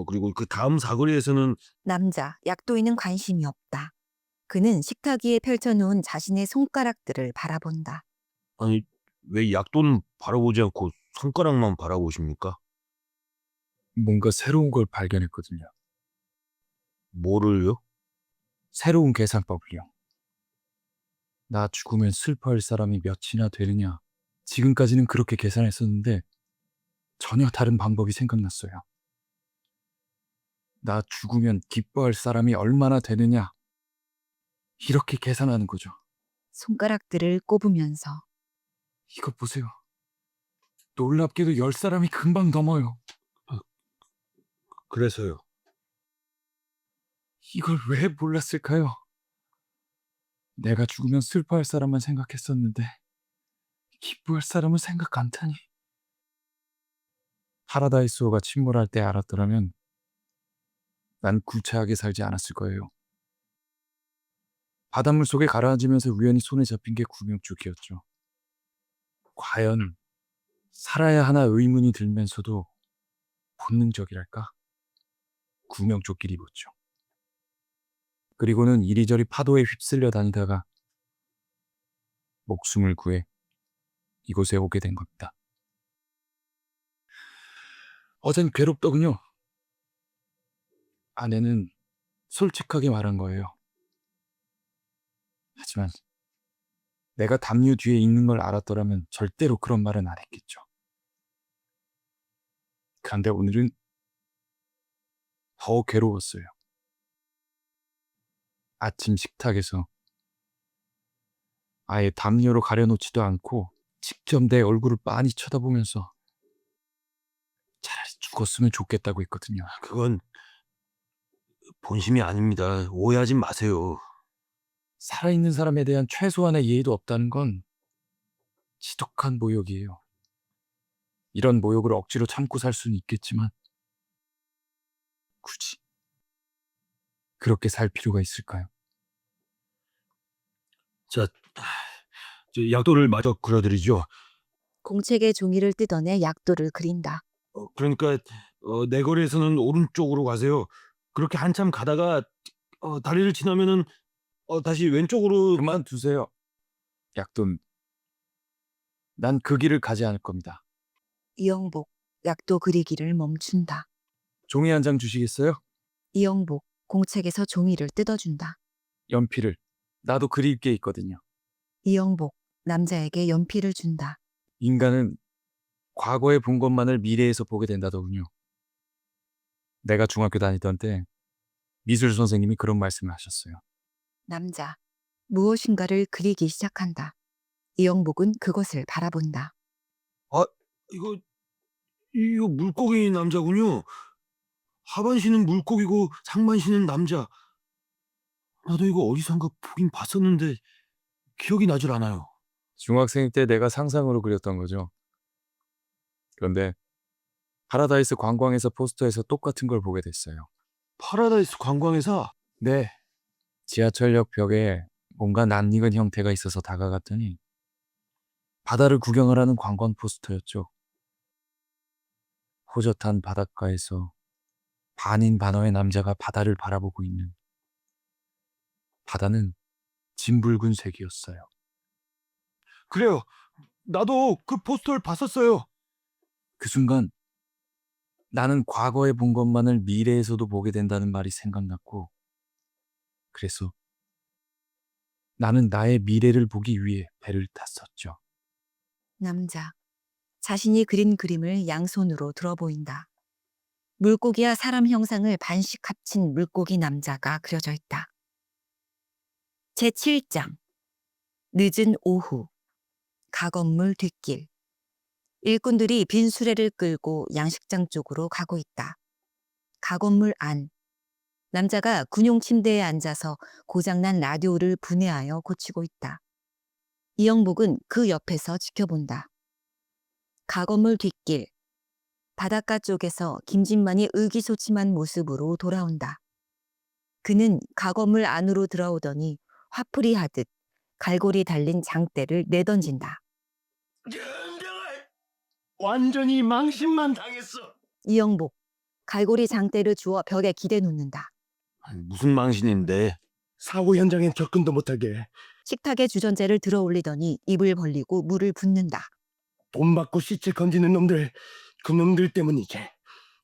그리고 그 다음 사거리에서는 남자, 약도인은 관심이 없다. 그는 식탁 위에 펼쳐놓은 자신의 손가락들을 바라본다. 아니 왜 약도는 바라보지 않고 손가락만 바라보십니까? 뭔가 새로운 걸 발견했거든요. 뭐를요? 새로운 계산법을요. 나 죽으면 슬퍼할 사람이 몇이나 되느냐. 지금까지는 그렇게 계산했었는데 전혀 다른 방법이 생각났어요. 나 죽으면 기뻐할 사람이 얼마나 되느냐. 이렇게 계산하는 거죠. 손가락들을 꼽으면서 이거 보세요. 놀랍게도 10사람이 금방 넘어요. 그래서요. 이걸 왜 몰랐을까요? 내가 죽으면 슬퍼할 사람만 생각했었는데 기뻐할 사람은 생각 안 타니. 파라다이스호가 침몰할 때 알았더라면 난 구차하게 살지 않았을 거예요. 바닷물 속에 가라앉으면서 우연히 손에 잡힌 게 구명조끼였죠. 과연 살아야 하나 의문이 들면서도 본능적이랄까? 구명조끼를 입었죠. 그리고는 이리저리 파도에 휩쓸려 다니다가 목숨을 구해 이곳에 오게 된 겁니다. 어젠 괴롭더군요. 아내는 솔직하게 말한 거예요. 하지만 내가 담요 뒤에 있는 걸 알았더라면 절대로 그런 말은 안 했겠죠. 그런데 오늘은 더 괴로웠어요. 아침 식탁에서 아예 담요로 가려놓지도 않고 직접 내 얼굴을 빤히 쳐다보면서 차라리 죽었으면 좋겠다고 했거든요. 그건 본심이 아닙니다. 오해하지 마세요. 살아있는 사람에 대한 최소한의 예의도 없다는 건 지독한 모욕이에요. 이런 모욕을 억지로 참고 살 수는 있겠지만 굳이 그렇게 살 필요가 있을까요? 자, 약도를 마저 그려드리죠. 공책에 종이를 뜯어내 약도를 그린다. 그러니까 내거리에서는 오른쪽으로 가세요. 그렇게 한참 가다가 다리를 지나면은 다시 왼쪽으로 그만두세요. 약돈. 난 그 길을 가지 않을 겁니다. 이영복, 약도 그리기를 멈춘다. 종이 한 장 주시겠어요? 이영복, 공책에서 종이를 뜯어준다. 연필을. 나도 그릴 게 있거든요. 이영복, 남자에게 연필을 준다. 인간은 과거에 본 것만을 미래에서 보게 된다더군요. 내가 중학교 다니던 때 미술 선생님이 그런 말씀을 하셨어요. 남자, 무엇인가를 그리기 시작한다. 이영복은 그것을 바라본다. 이거 물고기 남자군요. 하반신은 물고기고 상반신은 남자. 나도 이거 어디선가 보긴 봤었는데 기억이 나질 않아요. 중학생 때 내가 상상으로 그렸던 거죠. 그런데 파라다이스 관광에서 포스터에서 똑같은 걸 보게 됐어요. 파라다이스 관광회사? 네. 지하철역 벽에 뭔가 낯익은 형태가 있어서 다가갔더니 바다를 구경을 하는 관광 포스터였죠. 호젓한 바닷가에서 반인 반어의 남자가 바다를 바라보고 있는. 바다는 진붉은 색이었어요. 그래요. 나도 그 포스터를 봤었어요. 그 순간 나는 과거에 본 것만을 미래에서도 보게 된다는 말이 생각났고, 그래서 나는 나의 미래를 보기 위해 배를 탔었죠. 남자, 자신이 그린 그림을 양손으로 들어 보인다. 물고기와 사람 형상을 반씩 합친 물고기 남자가 그려져 있다. 제7장 늦은 오후 가건물 뒷길 일꾼들이 빈 수레를 끌고 양식장 쪽으로 가고 있다. 가건물 안 남자가 군용 침대에 앉아서 고장난 라디오를 분해하여 고치고 있다. 이영복은 그 옆에서 지켜본다. 가건물 뒷길 바닷가 쪽에서 김진만이 의기소침한 모습으로 돌아온다. 그는 가건물 안으로 들어오더니 화풀이 하듯 갈고리 달린 장대를 내던진다. 전쟁아! 완전히 망신만 당했어. 이영복, 갈고리 장대를 주워 벽에 기대 놓는다. 무슨 망신인데? 사고 현장엔 접근도 못하게 식탁에 주전자를 들어 올리더니 입을 벌리고 물을 붓는다. 돈 받고 시체 건지는 놈들, 그놈들 때문이지.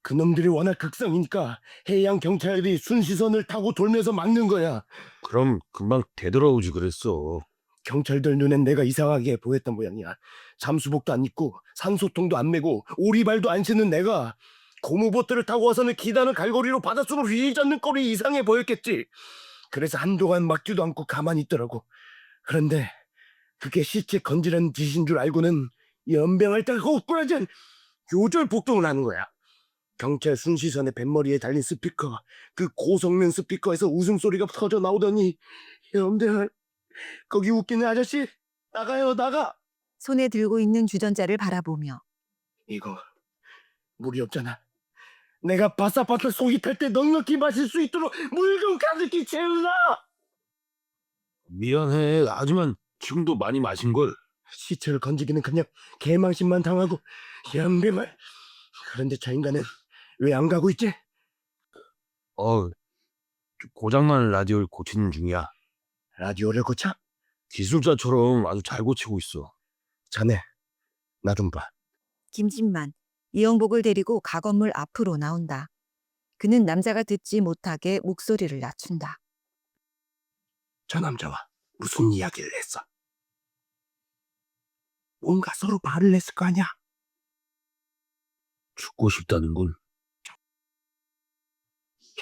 그놈들이 워낙 극성이니까 해양 경찰들이 순시선을 타고 돌면서 막는 거야. 그럼 금방 되돌아오지 그랬어. 경찰들 눈엔 내가 이상하게 보였던 모양이야. 잠수복도 안 입고 산소통도 안 메고 오리발도 안 신는 내가 고무보트를 타고 와서는 기다는 갈고리로 바닷속으로 휘젓는 꼴이 이상해 보였겠지. 그래서 한동안 막지도 않고 가만히 있더라고. 그런데 그게 시체 건지라는 짓인 줄 알고는 연병할 때가 꼬꾸라진 요절 복동을 하는 거야. 경찰 순시선의 뱃머리에 달린 스피커, 그 고성능 스피커에서 웃음소리가 터져 나오더니 연병을 거기 웃기는 아저씨 나가요 나가. 손에 들고 있는 주전자를 바라보며 이거 물이 없잖아. 내가 바싹바싹 속이 탈 때 넉넉히 마실 수 있도록 물 좀 가득히 채우라. 미안해. 하지만 지금도 많이 마신 걸. 시체를 건지기는 그냥 개망신만 당하고 연병을. 그런데 저 인간은 왜 안 가고 있지? 고장난 라디오를 고치는 중이야. 라디오를 고쳐? 기술자처럼 아주 잘 고치고 있어. 자네 나 좀 봐. 김진만, 이영복을 데리고 가건물 앞으로 나온다. 그는 남자가 듣지 못하게 목소리를 낮춘다. 저 남자와 무슨 이야기를 했어? 뭔가 서로 말을 했을 거 아니야? 죽고 싶다는군.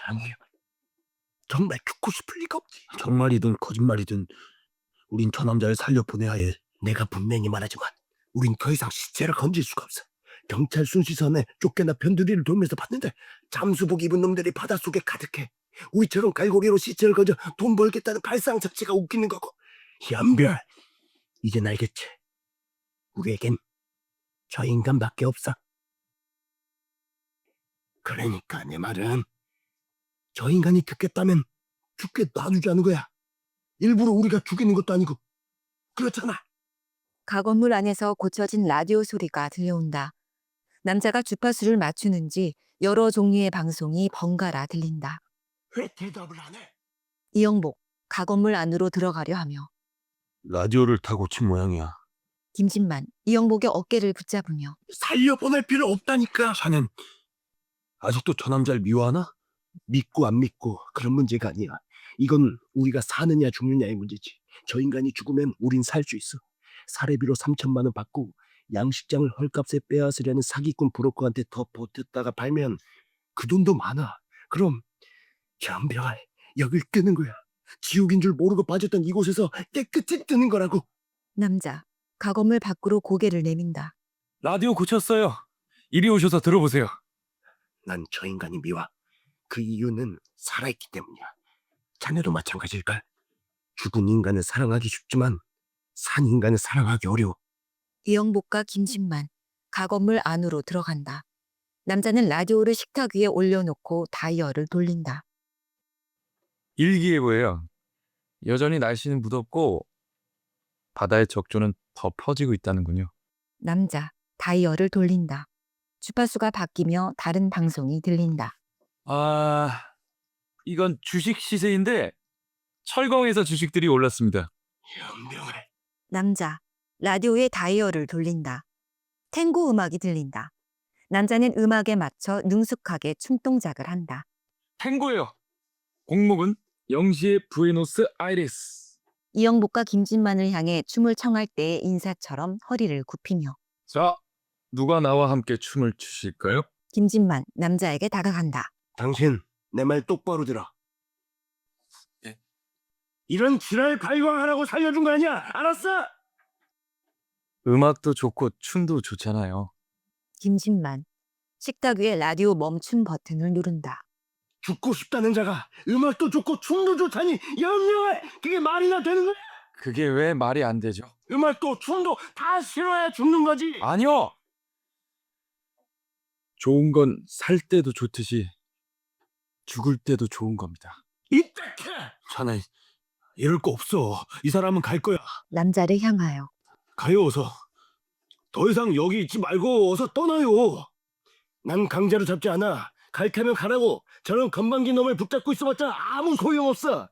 연병 정말 죽고 싶을 리가 없지. 정말이든 거짓말이든 우린 저 남자를 살려보내야 해. 내가 분명히 말하지만 우린 더 이상 시체를 건질 수가 없어. 경찰 순시선에 쫓겨나 변두리를 돌면서 봤는데 잠수복 입은 놈들이 바닷속에 가득해. 우리처럼 갈고리로 시체를 건져 돈 벌겠다는 발상 자체가 웃기는 거고. 연별, 이젠 알겠지? 우리에겐 저 인간밖에 없어. 그러니까 내 말은 저 인간이 듣겠다면 죽게 놔두자는 거야. 일부러 우리가 죽이는 것도 아니고. 그렇잖아. 가건물 안에서 고쳐진 라디오 소리가 들려온다. 남자가 주파수를 맞추는지 여러 종류의 방송이 번갈아 들린다. 왜 대답을 안 해? 이영복, 가건물 안으로 들어가려 하며 라디오를 다 고친 모양이야. 김진만, 이영복의 어깨를 붙잡으며 살려보낼 필요 없다니까. 자넨 아직도 저 남자를 미워하나? 믿고 안 믿고 그런 문제가 아니야. 이건 우리가 사느냐 죽느냐의 문제지. 저 인간이 죽으면 우린 살 수 있어. 사례비로 3천만 원 받고 양식장을 헐값에 빼앗으려는 사기꾼 브로커한테 더 보탰다가 팔면 그 돈도 많아. 그럼 연병을 여길 뜨는 거야. 지옥인 줄 모르고 빠졌던 이곳에서 깨끗이 뜨는 거라고. 남자, 가건물 밖으로 고개를 내민다. 라디오 고쳤어요. 이리 오셔서 들어보세요. 난 저 인간이 미워. 그 이유는 살아있기 때문이야. 자네도 마찬가지일까? 죽은 인간을 사랑하기 쉽지만 산 인간을 사랑하기 어려워. 이영복과 김진만, 가건물 안으로 들어간다. 남자는 라디오를 식탁 위에 올려놓고 다이얼을 돌린다. 일기예보예요. 여전히 날씨는 무덥고 바다의 적조는 더 퍼지고 있다는군요. 남자, 다이얼을 돌린다. 주파수가 바뀌며 다른 방송이 들린다. 이건 주식 시세인데 철거회사 주식들이 올랐습니다. 연병을. 남자, 라디오의 다이얼을 돌린다. 탱고 음악이 들린다. 남자는 음악에 맞춰 능숙하게 춤동작을 한다. 탱고예요. 공목은 영시의 부에노스 아이레스. 이영복과 김진만을 향해 춤을 청할 때의 인사처럼 허리를 굽히며 자, 누가 나와 함께 춤을 추실까요? 김진만 남자에게 다가간다. 당신 내 말 똑바로 들어. 예? 이런 지랄 발광하라고 살려준 거 아니야? 알았어? 음악도 좋고 춤도 좋잖아요. 김진만 식탁 위에 라디오 멈춤 버튼을 누른다. 죽고 싶다는 자가 음악도 좋고 춤도 좋다니 연명을 그게 말이나 되는 거야? 그게 왜 말이 안 되죠? 음악도 춤도 다 싫어야 죽는 거지. 아니요. 좋은 건 살 때도 좋듯이 죽을 때도 좋은 겁니다. 이때게 자네 이럴 거 없어. 이 사람은 갈 거야. 남자를 향하여 가요 어서. 더 이상 여기 있지 말고 어서 떠나요. 난 강제로 잡지 않아. 갈 테면 가라고. 저런 건방진 놈을 붙잡고 있어봤자 아무 소용없어.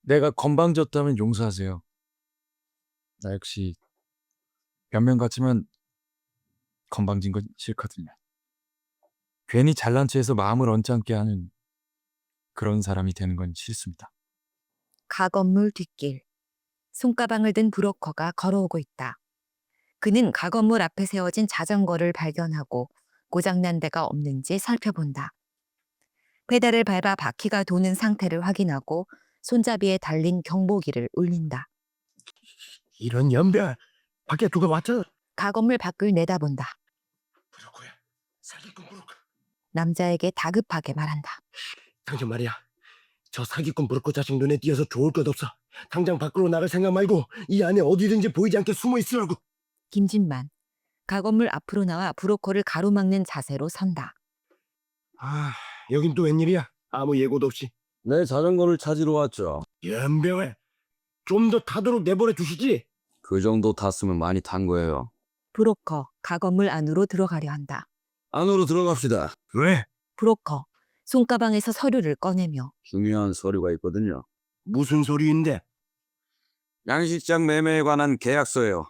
내가 건방졌다면 용서하세요. 나 역시 변명 같지만 건방진 건 싫거든요. 괜히 잘난 체해서 마음을 언짢게 하는 그런 사람이 되는 건 싫습니다. 가건물 뒷길. 손가방을 든 브로커가 걸어오고 있다. 그는 가건물 앞에 세워진 자전거를 발견하고 고장난 데가 없는지 살펴본다. 페달을 밟아 바퀴가 도는 상태를 확인하고 손잡이에 달린 경보기를 울린다. 이런 연병. 밖에 누가 왔잖아. 가건물 밖을 내다본다. 브로커야. 사기꾼 브로커. 남자에게 다급하게 말한다. 당신 말이야. 저 사기꾼 브로커 자식 눈에 띄어서 좋을 것 없어. 당장 밖으로 나갈 생각 말고 이 안에 어디든지 보이지 않게 숨어 있으라고. 김진만. 가건물 앞으로 나와 브로커를 가로막는 자세로 선다. 아, 여긴 또 웬일이야? 아무 예고도 없이. 내 자전거를 찾으러 왔죠. 연병을 좀 더 타도록 내버려 두시지. 그 정도 탔으면 많이 탄 거예요. 브로커, 가건물 안으로 들어가려 한다. 안으로 들어갑시다. 왜? 브로커, 손가방에서 서류를 꺼내며 중요한 서류가 있거든요. 무슨 소리인데? 양식장 매매에 관한 계약서예요.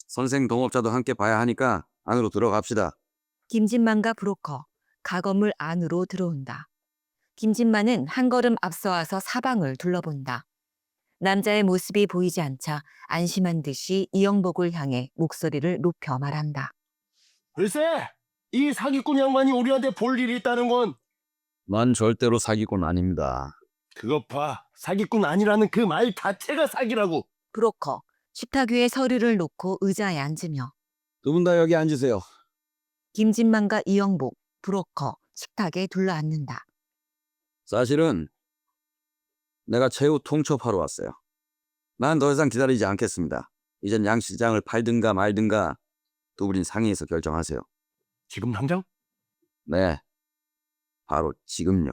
선생 동업자도 함께 봐야 하니까 안으로 들어갑시다. 김진만과 브로커, 가건물 안으로 들어온다. 김진만은 한 걸음 앞서와서 사방을 둘러본다. 남자의 모습이 보이지 않자 안심한 듯이 이영복을 향해 목소리를 높여 말한다. 글쎄, 이 사기꾼 양반이 우리한테 볼 일이 있다는 건 난 절대로 사기꾼 아닙니다. 그것 봐. 사기꾼 아니라는 그 말 자체가 사기라고. 브로커, 식탁 위에 서류를 놓고 의자에 앉으며 두 분 다 여기 앉으세요. 김진만과 이영복, 브로커, 식탁에 둘러앉는다. 사실은 내가 최후 통첩하러 왔어요. 난 더 이상 기다리지 않겠습니다. 이젠 양식장을 팔든가 말든가 두 분이 상의해서 결정하세요. 지금 당장? 네, 바로 지금요.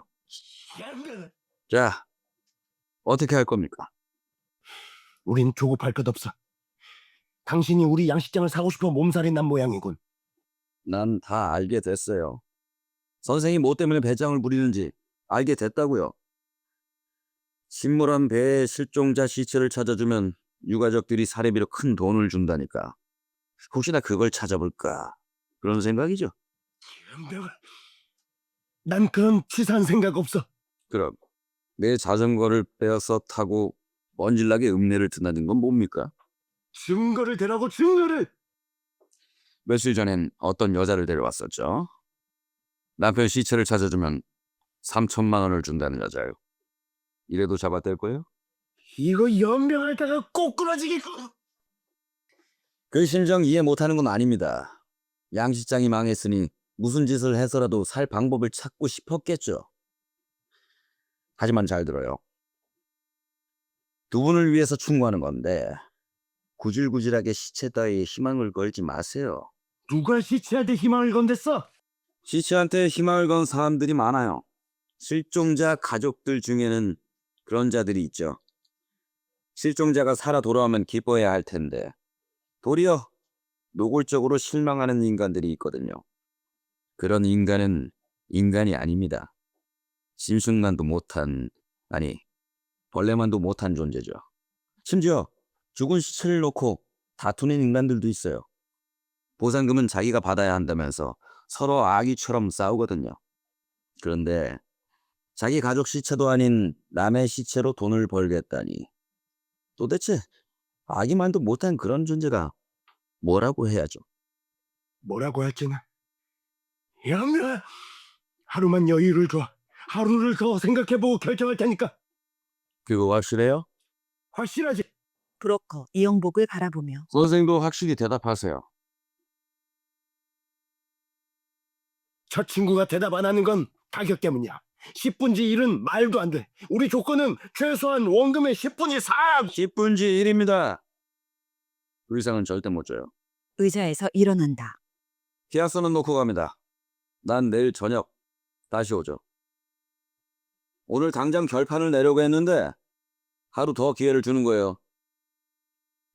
자, 어떻게 할 겁니까? 우린 조급할 것 없어. 당신이 우리 양식장을 사고 싶어 몸살이 난 모양이군. 난 다 알게 됐어요. 선생이 뭐 때문에 배짱을 부리는지 알게 됐다고요. 침몰한 배에 실종자 시체를 찾아주면 유가족들이 사례비로 큰 돈을 준다니까. 혹시나 그걸 찾아볼까 그런 생각이죠. 연병을. 난 그런 치사한 생각 없어. 그럼 내 자전거를 빼어서 타고 먼질나게 읍내를 드나든 건 뭡니까? 증거를 대라고 증거를. 며칠 전엔 어떤 여자를 데려왔었죠. 남편 시체를 찾아주면 3천만 원을 준다는 여자요. 이래도 잡아댈 거예요? 이거 연병하다가 꼬꾸라지겠고. 그 심정 이해 못하는 건 아닙니다. 양식장이 망했으니 무슨 짓을 해서라도 살 방법을 찾고 싶었겠죠. 하지만 잘 들어요. 두 분을 위해서 충고하는 건데 구질구질하게 시체 따위에 희망을 걸지 마세요. 누가 시체한테 희망을 건댔어? 시체한테 희망을 건 사람들이 많아요. 실종자 가족들 중에는 그런 자들이 있죠. 실종자가 살아 돌아오면 기뻐해야 할 텐데 도리어 노골적으로 실망하는 인간들이 있거든요. 그런 인간은 인간이 아닙니다. 짐승만도 못한, 아니 벌레만도 못한 존재죠. 심지어 죽은 시체를 놓고 다투는 인간들도 있어요. 보상금은 자기가 받아야 한다면서 서로 아기처럼 싸우거든요. 그런데 자기 가족 시체도 아닌 남의 시체로 돈을 벌겠다니. 도대체 아기만도 못한 그런 존재가 뭐라고 해야죠? 뭐라고 할지는. 연병. 하루만 여유를 줘. 하루를 더 생각해보고 결정할 테니까. 그거 확실해요? 확실하지? 브로커, 이영복을 바라보며 선생도 확실히 대답하세요. 저 친구가 대답 안 하는 건 가격 때문이야. 10분지 1은 말도 안 돼. 우리 조건은 최소한 원금의 10분이 4. 10분지 1입니다. 그 이상은 절대 못 줘요. 의자에서 일어난다. 계약서는 놓고 갑니다. 난 내일 저녁 다시 오죠. 오늘 당장 결판을 내려고 했는데 하루 더 기회를 주는 거예요.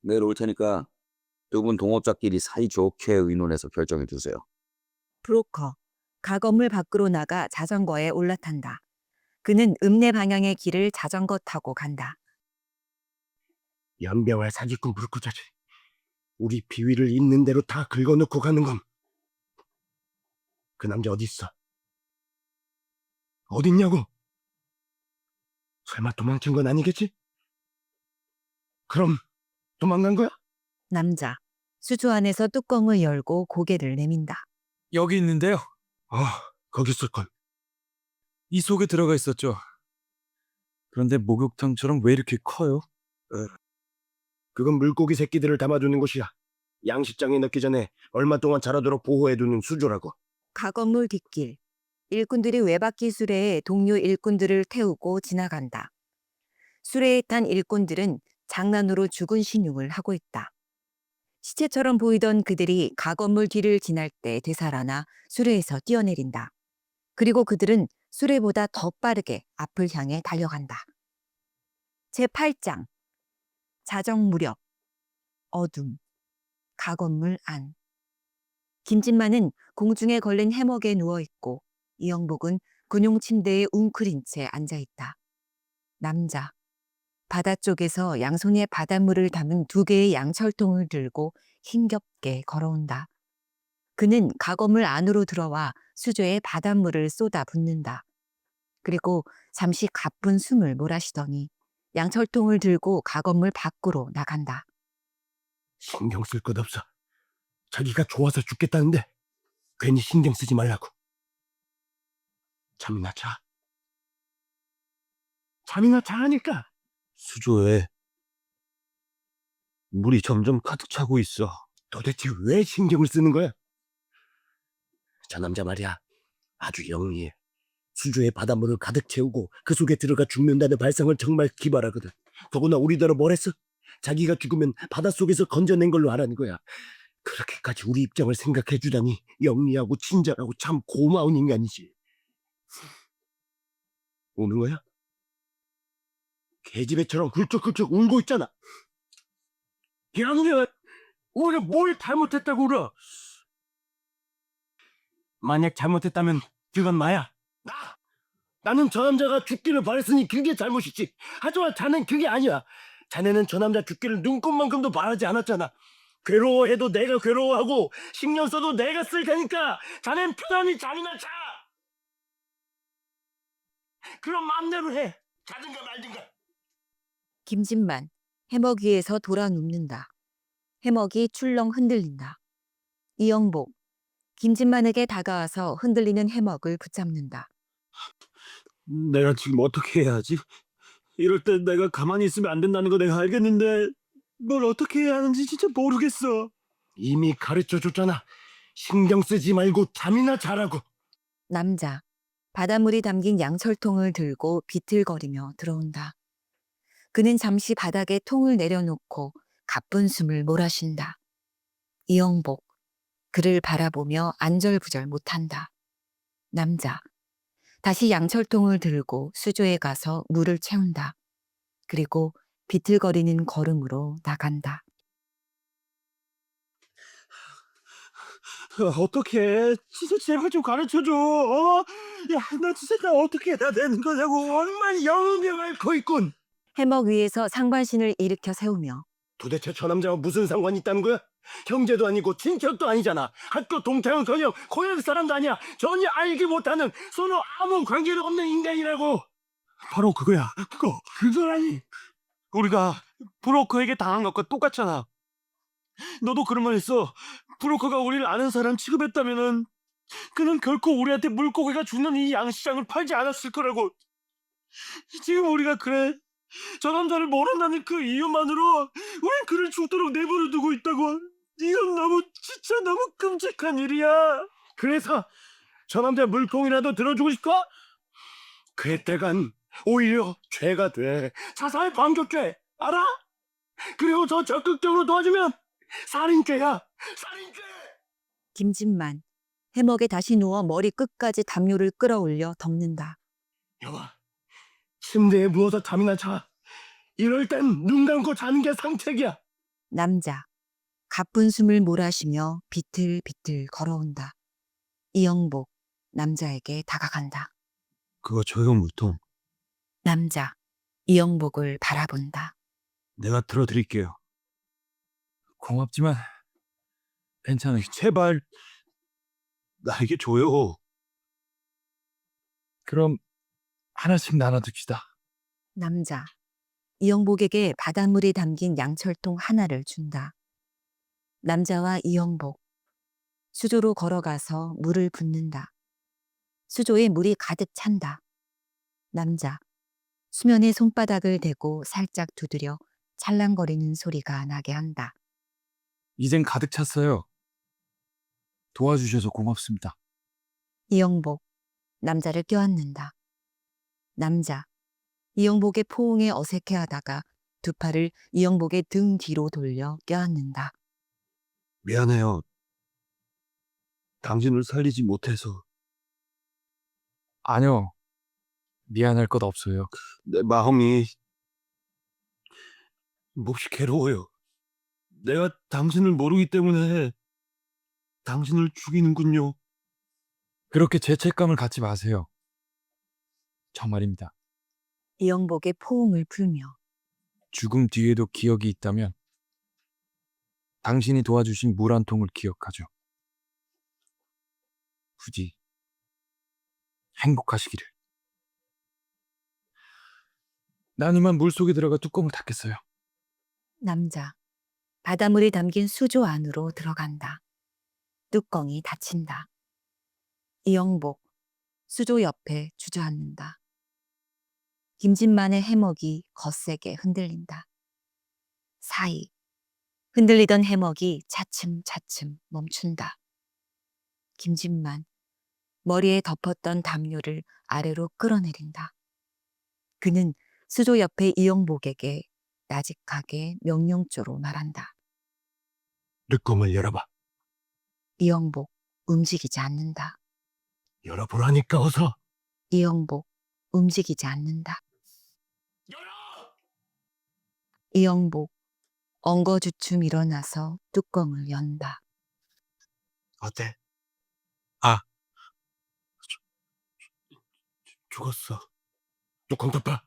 내일 올 테니까 두 분 동업자끼리 사이좋게 의논해서 결정해 주세요. 브로커, 가건물 밖으로 나가 자전거에 올라탄다. 그는 읍내 방향의 길을 자전거 타고 간다. 연병할 사기꾼 불구자지. 우리 비위를 있는 대로 다 긁어놓고 가는 건. 그 남자 어디 있어? 어딨냐고? 설마 도망친 건 아니겠지? 그럼 도망간 거야? 남자, 수조 안에서 뚜껑을 열고 고개를 내민다. 여기 있는데요. 거기 있을걸. 이 속에 들어가 있었죠. 그런데 목욕탕처럼 왜 이렇게 커요? 그건 물고기 새끼들을 담아두는 곳이야. 양식장에 넣기 전에 얼마 동안 자라도록 보호해두는 수조라고. 가건물 뒷길. 일꾼들이 외바퀴 수레에 동료 일꾼들을 태우고 지나간다. 수레에 탄 일꾼들은 장난으로 죽은 신용을 하고 있다. 시체처럼 보이던 그들이 가건물 뒤를 지날 때 되살아나 수레에서 뛰어내린다. 그리고 그들은 수레보다 더 빠르게 앞을 향해 달려간다. 제8장. 자정 무렵. 어둠. 가건물 안. 김진만은 공중에 걸린 해먹에 누워있고 이영복은 군용 침대에 웅크린 채 앉아있다. 남자. 바다 쪽에서 양손에 바닷물을 담은 2개의 양철통을 들고 힘겹게 걸어온다. 그는 가건물 안으로 들어와 수조에 바닷물을 쏟아 붓는다. 그리고 잠시 가쁜 숨을 몰아쉬더니 양철통을 들고 가건물 밖으로 나간다. 신경 쓸 것 없어. 자기가 좋아서 죽겠다는데 괜히 신경 쓰지 말라고. 잠이나 자. 잠이나 자라니까. 수조에 물이 점점 가득 차고 있어. 도대체 왜 신경을 쓰는 거야? 저 남자 말이야. 아주 영리해. 수조에 바닷물을 가득 채우고 그 속에 들어가 죽는다는 발상을 정말 기발하거든. 더구나 우리더러 뭘 했어? 자기가 죽으면 바닷속에서 건져낸 걸로 하라는 거야. 그렇게까지 우리 입장을 생각해 주다니 영리하고 친절하고 참 고마운 인간이지. 우는 거야? 계집애처럼 훌쩍훌쩍 울고 있잖아. 야누야, 우리가 뭘 잘못했다고 울어? 만약 잘못했다면 그건 나야. 나는 저 남자가 죽기를 바랬으니 그게 잘못이지. 하지만 자넨 그게 아니야. 자네는 저 남자 죽기를 눈꽃만큼도 바라지 않았잖아. 괴로워해도 내가 괴로워하고 신경 써도 내가 쓸 테니까 자넨 편안히 잠이나 자. 그럼 마음대로 해. 자든가 말든가. 김진만, 해먹 위에서 돌아 눕는다. 해먹이 출렁 흔들린다. 이영복, 김진만에게 다가와서 흔들리는 해먹을 붙잡는다. 내가 지금 어떻게 해야 하지? 이럴 때 내가 가만히 있으면 안 된다는 거 내가 알겠는데 뭘 어떻게 해야 하는지 진짜 모르겠어. 이미 가르쳐 줬잖아. 신경 쓰지 말고 잠이나 자라고. 남자, 바닷물이 담긴 양철통을 들고 비틀거리며 들어온다. 그는 잠시 바닥에 통을 내려놓고 가쁜 숨을 몰아쉰다. 이영복, 그를 바라보며 안절부절 못한다. 남자, 다시 양철통을 들고 수조에 가서 물을 채운다. 그리고 비틀거리는 걸음으로 나간다. 어떻게? 진짜 제발 좀 가르쳐줘. 야, 나 진짜 나 어떻게 해야 되는 거냐고. 정말 영병 앓고 있군. 해먹 위에서 상반신을 일으켜 세우며 도대체 저 남자와 무슨 상관이 있다는 거야? 형제도 아니고 친척도 아니잖아. 학교 동창은커녕 고향 사람도 아니야. 전혀 알지 못하는 서로 아무 관계도 없는 인간이라고. 바로 그거야. 그거라니. 우리가 브로커에게 당한 것과 똑같잖아. 너도 그런 말 했어. 브로커가 우리를 아는 사람 취급했다면은 그는 결코 우리한테 물고기가 죽는 이 양식장을 팔지 않았을 거라고. 지금 우리가 그래. 저 남자를 모른다는 그 이유만으로 우린 그를 죽도록 내버려 두고 있다고. 이건 너무 진짜 너무 끔찍한 일이야. 그래서 저 남자 물통이라도 들어주고 싶어? 그때간 오히려 죄가 돼. 자살 방조죄 알아? 그리고 더 적극적으로 도와주면 살인죄야. 살인죄. 김진만, 해먹에 다시 누워 머리 끝까지 담요를 끌어올려 덮는다. 여봐, 침대에 누워서 잠이나 자. 이럴 땐 눈 감고 자는 게 상책이야. 남자, 가쁜 숨을 몰아쉬며 비틀비틀 걸어온다. 이영복, 남자에게 다가간다. 그거 줘요, 물통. 남자, 이영복을 바라본다. 내가 들어드릴게요. 고맙지만 괜찮아요. 제발 나에게 줘요. 그럼 하나씩 나눠둡시다. 남자, 이영복에게 바닷물이 담긴 양철통 하나를 준다. 남자와 이영복, 수조로 걸어가서 물을 붓는다. 수조에 물이 가득 찬다. 남자, 수면에 손바닥을 대고 살짝 두드려 찰랑거리는 소리가 나게 한다. 이젠 가득 찼어요. 도와주셔서 고맙습니다. 이영복, 남자를 껴안는다. 남자, 이영복의 포옹에 어색해하다가 두 팔을 이영복의 등 뒤로 돌려 껴안는다. 미안해요. 당신을 살리지 못해서 아니요. 미안할 것 없어요. 내 마음이 몹시 괴로워요. 내가 당신을 모르기 때문에 당신을 죽이는군요. 그렇게 죄책감을 갖지 마세요. 정말입니다. 이영복의 포옹을 풀며 죽음 뒤에도 기억이 있다면 당신이 도와주신 물 한 통을 기억하죠. 부디 행복하시기를. 난 이만 물속에 들어가 뚜껑을 닫겠어요. 남자, 바닷물이 담긴 수조 안으로 들어간다. 뚜껑이 닫힌다. 이영복, 수조 옆에 주저앉는다. 김진만의 해먹이 거세게 흔들린다. 사이, 흔들리던 해먹이 차츰차츰 멈춘다. 김진만, 머리에 덮었던 담요를 아래로 끌어내린다. 그는 수조 옆에 이영복에게 나직하게 명령조로 말한다. 뚜껑을 열어봐. 이영복, 움직이지 않는다. 열어보라니까 어서. 이영복, 움직이지 않는다. 이영복, 엉거주춤 일어나서 뚜껑을 연다. 어때? 죽었어. 뚜껑 덮어.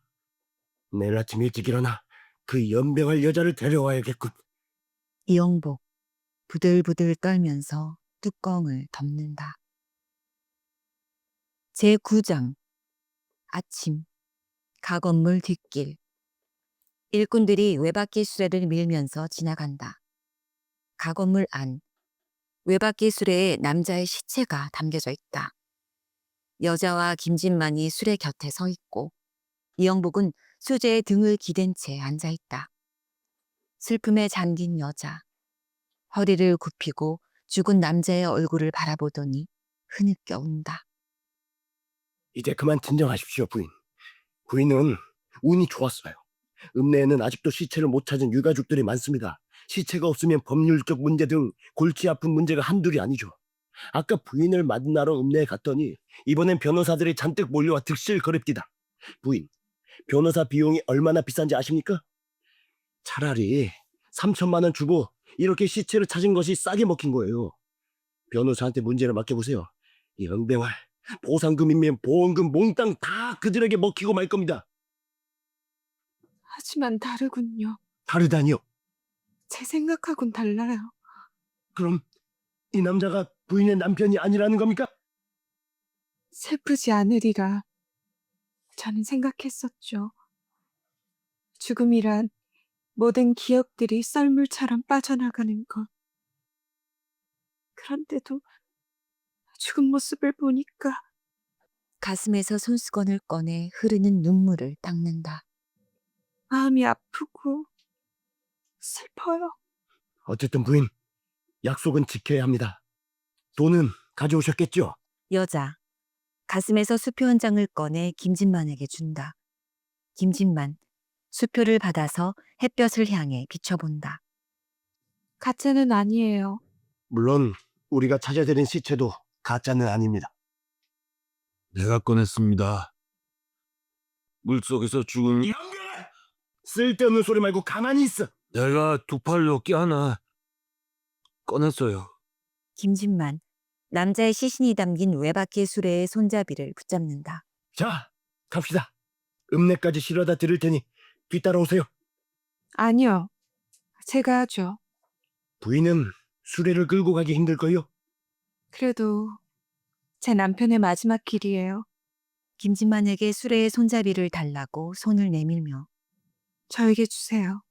내일 아침 일찍 일어나 그 연병할 여자를 데려와야겠군. 이영복, 부들부들 떨면서 뚜껑을 덮는다. 제9장 아침, 가건물 뒷길. 일꾼들이 외바퀴 수레를 밀면서 지나간다. 가건물 안, 외바퀴 수레에 남자의 시체가 담겨져 있다. 여자와 김진만이 수레 곁에 서 있고 이영복은 수제에 등을 기댄 채 앉아 있다. 슬픔에 잠긴 여자. 허리를 굽히고 죽은 남자의 얼굴을 바라보더니 흐느껴 운다. 이제 그만 진정하십시오, 부인. 부인은 운이 좋았어요. 읍내에는 아직도 시체를 못 찾은 유가족들이 많습니다. 시체가 없으면 법률적 문제 등 골치 아픈 문제가 한둘이 아니죠. 아까 부인을 만나러 읍내에 갔더니 이번엔 변호사들이 잔뜩 몰려와 득실거립디다. 부인, 변호사 비용이 얼마나 비싼지 아십니까? 차라리 3천만 원 주고 이렇게 시체를 찾은 것이 싸게 먹힌 거예요. 변호사한테 문제를 맡겨보세요. 이 응병할 보상금이면 보험금 몽땅 다 그들에게 먹히고 말 겁니다. 하지만 다르군요. 다르다니요? 제 생각하고는 달라요. 그럼 이 남자가 부인의 남편이 아니라는 겁니까? 슬프지 않으리라 저는 생각했었죠. 죽음이란 모든 기억들이 썰물처럼 빠져나가는 것. 그런데도 죽은 모습을 보니까 가슴에서 손수건을 꺼내 흐르는 눈물을 닦는다. 마음이 아프고 슬퍼요. 어쨌든 부인, 약속은 지켜야 합니다. 돈은 가져오셨겠죠? 여자, 가슴에서 수표 한 장을 꺼내 김진만에게 준다. 김진만, 수표를 받아서 햇볕을 향해 비춰본다. 가짜는 아니에요. 물론 우리가 찾아드린 시체도 가짜는 아닙니다. 내가 꺼냈습니다. 물속에서 죽은 영병아! 쓸데없는 소리 말고 가만히 있어. 내가 두 팔로 껴안아 꺼냈어요. 김진만 남자의 시신이 담긴 외박계 수레의 손잡이를 붙잡는다. 자, 갑시다. 읍내까지 실어다 드릴 테니 뒤따라오세요. 아니요. 제가 하죠. 부인은 수레를 끌고 가기 힘들 거요. 그래도 제 남편의 마지막 길이에요. 김진만에게 수레의 손잡이를 달라고 손을 내밀며 저에게 주세요.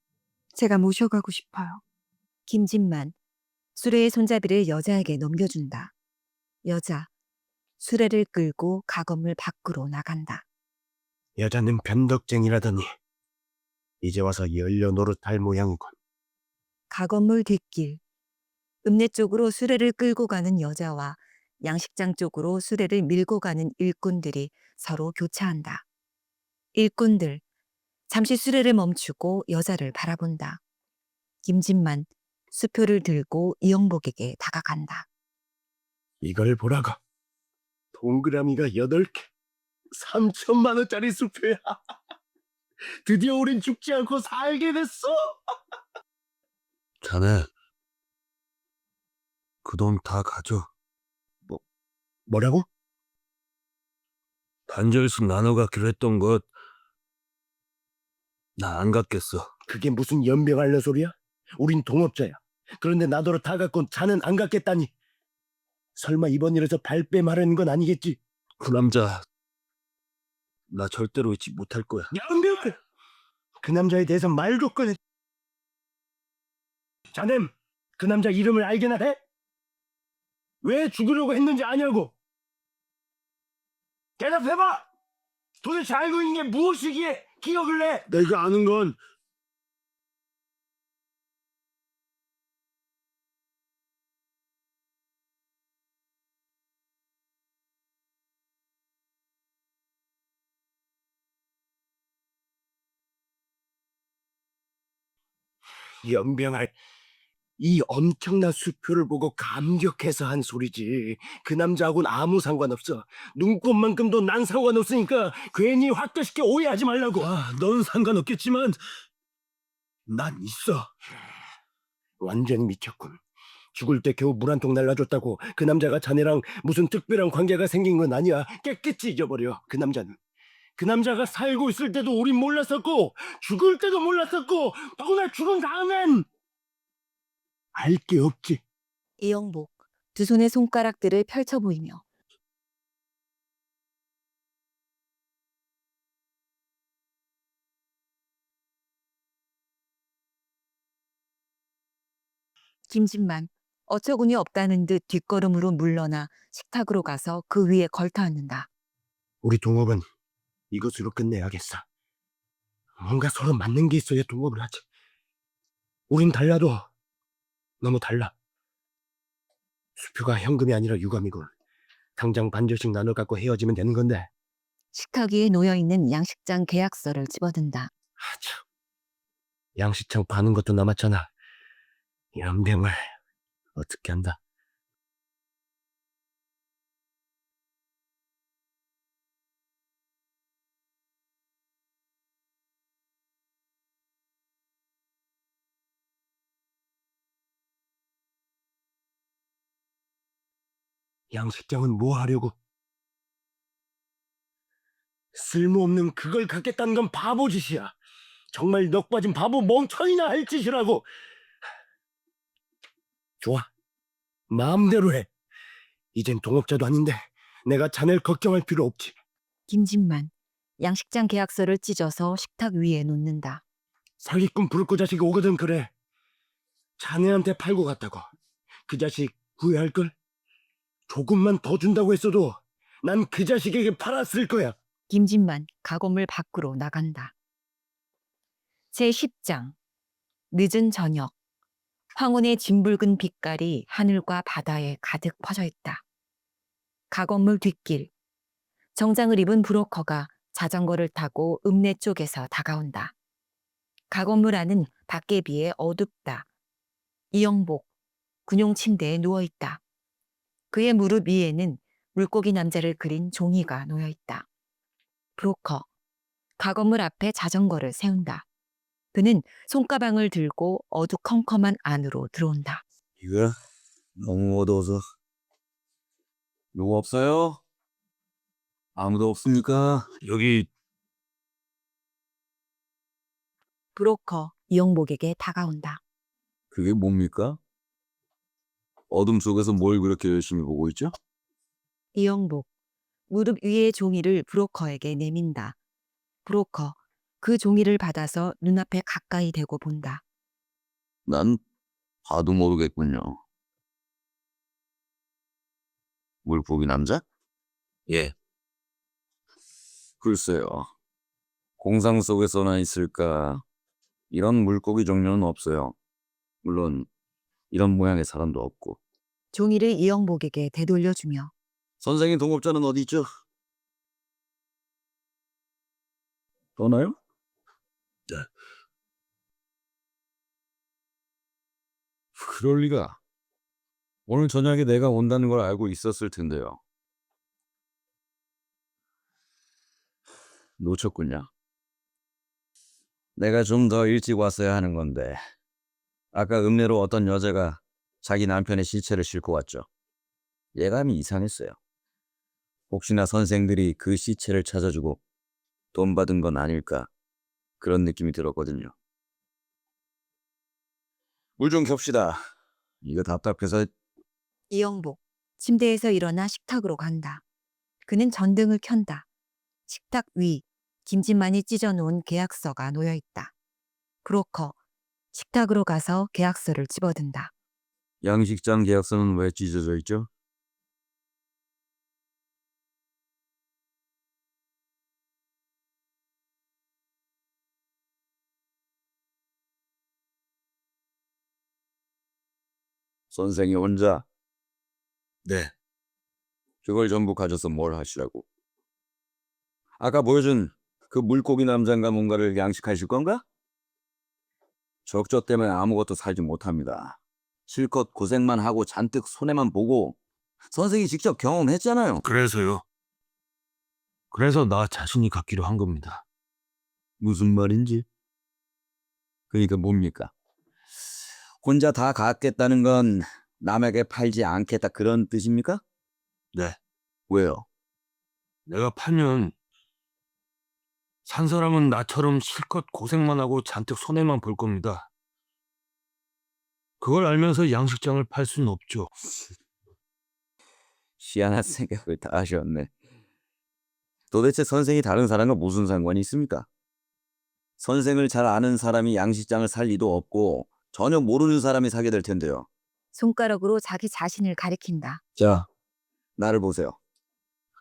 제가 모셔가고 싶어요. 김진만 수레의 손잡이를 여자에게 넘겨준다. 여자 수레를 끌고 가건물 밖으로 나간다. 여자는 변덕쟁이라더니 이제 와서 연려 노릇할 모양이군. 가건물 뒷길 읍내 쪽으로 수레를 끌고 가는 여자와 양식장 쪽으로 수레를 밀고 가는 일꾼들이 서로 교차한다. 일꾼들 잠시 수레를 멈추고 여자를 바라본다. 김진만 수표를 들고 이영복에게 다가간다. 이걸 보라고. 동그라미가 8개. 3천만 원짜리 수표야. 드디어 우린 죽지 않고 살게 됐어. 자네, 그 돈 다 가져. 뭐라고? 반절씩 나눠 갖기로 했던 것, 나 안 갖겠어. 그게 무슨 연병알려 소리야? 우린 동업자야. 그런데 나더러 다 갖고 자는 안 갖겠다니. 설마 이번 일에서 발뺌하려는 건 아니겠지? 그 남자, 나 절대로 잊지 못할 거야. 연병을! 그 남자에 대해서 말도 꺼내. 자넨 그 남자 이름을 알게나 해? 왜 죽으려고 했는지 아냐고? 대답해봐! 도대체 알고 있는 게 무엇이기에 기억을 해? 내가 아는 건 연병할 이 엄청난 수표를 보고 감격해서 한 소리지. 그 남자하고는 아무 상관없어. 눈꽃만큼도 난 상관없으니까 괜히 확대시켜 오해하지 말라고. 넌 상관없겠지만 난 있어. 완전히 미쳤군. 죽을 때 겨우 물 한 통 날라줬다고 그 남자가 자네랑 무슨 특별한 관계가 생긴 건 아니야. 깨끗이 잊어버려. 그 남자는. 그 남자가 살고 있을 때도 우린 몰랐었고 죽을 때도 몰랐었고 더구나 죽은 다음엔 알 게 없지. 이영복 두 손의 손가락들을 펼쳐 보이며 김진만 어처구니 없다는 듯 뒷걸음으로 물러나 식탁으로 가서 그 위에 걸터앉는다. 우리 동업은 이것으로 끝내야겠어. 뭔가 서로 맞는 게 있어야 동업을 하지. 우린 달라도 너무 달라. 수표가 현금이 아니라 유감이고 당장 반절씩 나눠 갖고 헤어지면 되는 건데. 식탁 위에 놓여있는 양식장 계약서를 집어든다. 참. 양식장 파는 것도 남았잖아. 연병을 어떻게 한다. 양식장은 뭐 하려고? 쓸모없는 그걸 갖겠다는 건 바보짓이야. 정말 넋 빠진 바보 멍청이나 할 짓이라고. 좋아. 마음대로 해. 이젠 동업자도 아닌데 내가 자네를 걱정할 필요 없지. 김진만 양식장 계약서를 찢어서 식탁 위에 놓는다. 사기꾼 부르고 자식이 오거든 그래. 자네한테 팔고 갔다고. 그 자식 후회할걸? 조금만 더 준다고 했어도 난 그 자식에게 팔았을 거야. 김진만 가건물 밖으로 나간다. 제10장 늦은 저녁 황혼의 진붉은 빛깔이 하늘과 바다에 가득 퍼져 있다. 가건물 뒷길 정장을 입은 브로커가 자전거를 타고 읍내 쪽에서 다가온다. 가건물 안은 밖에 비해 어둡다. 이영복 군용 침대에 누워있다. 그의 무릎 위에는 물고기 남자를 그린 종이가 놓여있다. 브로커 가건물 앞에 자전거를 세운다. 그는 손가방을 들고 어두컴컴한 안으로 들어온다. 이거야? 너무 어두워서. 누구 없어요? 아무도 없습니까? 여기 브로커 이영복에게 다가온다. 그게 뭡니까? 어둠 속에서 뭘 그렇게 열심히 보고 있죠? 이영복, 무릎 위의 종이를 브로커에게 내민다. 브로커, 그 종이를 받아서 눈앞에 가까이 대고 본다. 난 봐도 모르겠군요. 물고기 남자? 예. 글쎄요. 공상 속에서나 있을까? 이런 물고기 종류는 없어요. 물론 이런 모양의 사람도 없고. 종이를 이영복에게 되돌려주며 선생님 동업자는 어디 있죠? 떠나요? 그럴 리가. 오늘 저녁에 내가 온다는 걸 알고 있었을 텐데요. 놓쳤군요. 내가 좀 더 일찍 왔어야 하는 건데. 아까 읍내로 어떤 여자가 자기 남편의 시체를 싣고 왔죠. 예감이 이상했어요. 혹시나 선생들이 그 시체를 찾아주고 돈 받은 건 아닐까 그런 느낌이 들었거든요. 물 좀 겹시다. 이거 답답해서. 이영복, 침대에서 일어나 식탁으로 간다. 그는 전등을 켠다. 식탁 위, 김진만이 찢어놓은 계약서가 놓여 있다. 브로커, 식탁으로 가서 계약서를 집어든다. 양식장 계약서는 왜 찢어져 있죠? 선생이 혼자 네. 그걸 전부 가져서 뭘 하시라고? 아까 보여준 그 물고기 남자인가 뭔가를 양식하실 건가? 적조 때문에 아무것도 살지 못합니다. 실컷 고생만 하고 잔뜩 손해만 보고 선생이 직접 경험했잖아요. 그래서요. 그래서 나 자신이 갖기로 한 겁니다. 무슨 말인지? 그러니까 뭡니까? 혼자 다 갖겠다는 건 남에게 팔지 않겠다 그런 뜻입니까? 네. 왜요? 내가 팔면 산 사람은 나처럼 실컷 고생만 하고 잔뜩 손해만 볼 겁니다. 그걸 알면서 양식장을 팔 수는 없죠. 희한한 생각을 다 하셨네. 도대체 선생이 다른 사람과 무슨 상관이 있습니까? 선생을 잘 아는 사람이 양식장을 살 리도 없고 전혀 모르는 사람이 사게 될 텐데요. 손가락으로 자기 자신을 가리킨다. 자, 나를 보세요.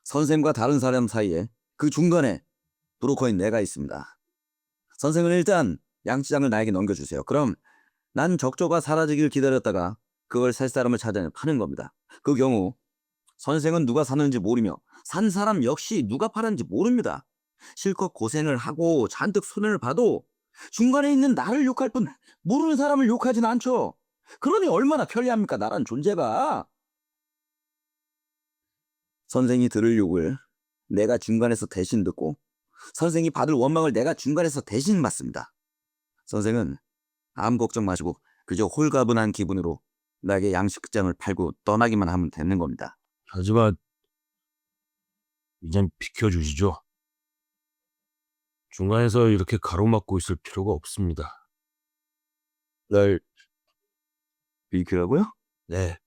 선생과 다른 사람 사이에 그 중간에 브로커인 내가 있습니다. 선생은 일단 양식장을 나에게 넘겨주세요. 그럼 난 적조가 사라지길 기다렸다가 그걸 살 사람을 찾아 파는 겁니다. 그 경우 선생은 누가 사는지 모르며 산 사람 역시 누가 팔았는지 모릅니다. 실컷 고생을 하고 잔뜩 손해를 봐도 중간에 있는 나를 욕할 뿐 모르는 사람을 욕하진 않죠. 그러니 얼마나 편리합니까, 나란 존재가. 선생이 들을 욕을 내가 중간에서 대신 듣고 선생이 받을 원망을 내가 중간에서 대신 받습니다. 선생은 아무 걱정 마시고 그저 홀가분한 기분으로 나에게 양식장을 팔고 떠나기만 하면 되는 겁니다. 하지만 이젠 비켜주시죠. 중간에서 이렇게 가로막고 있을 필요가 없습니다. 날 비키라고요? 네.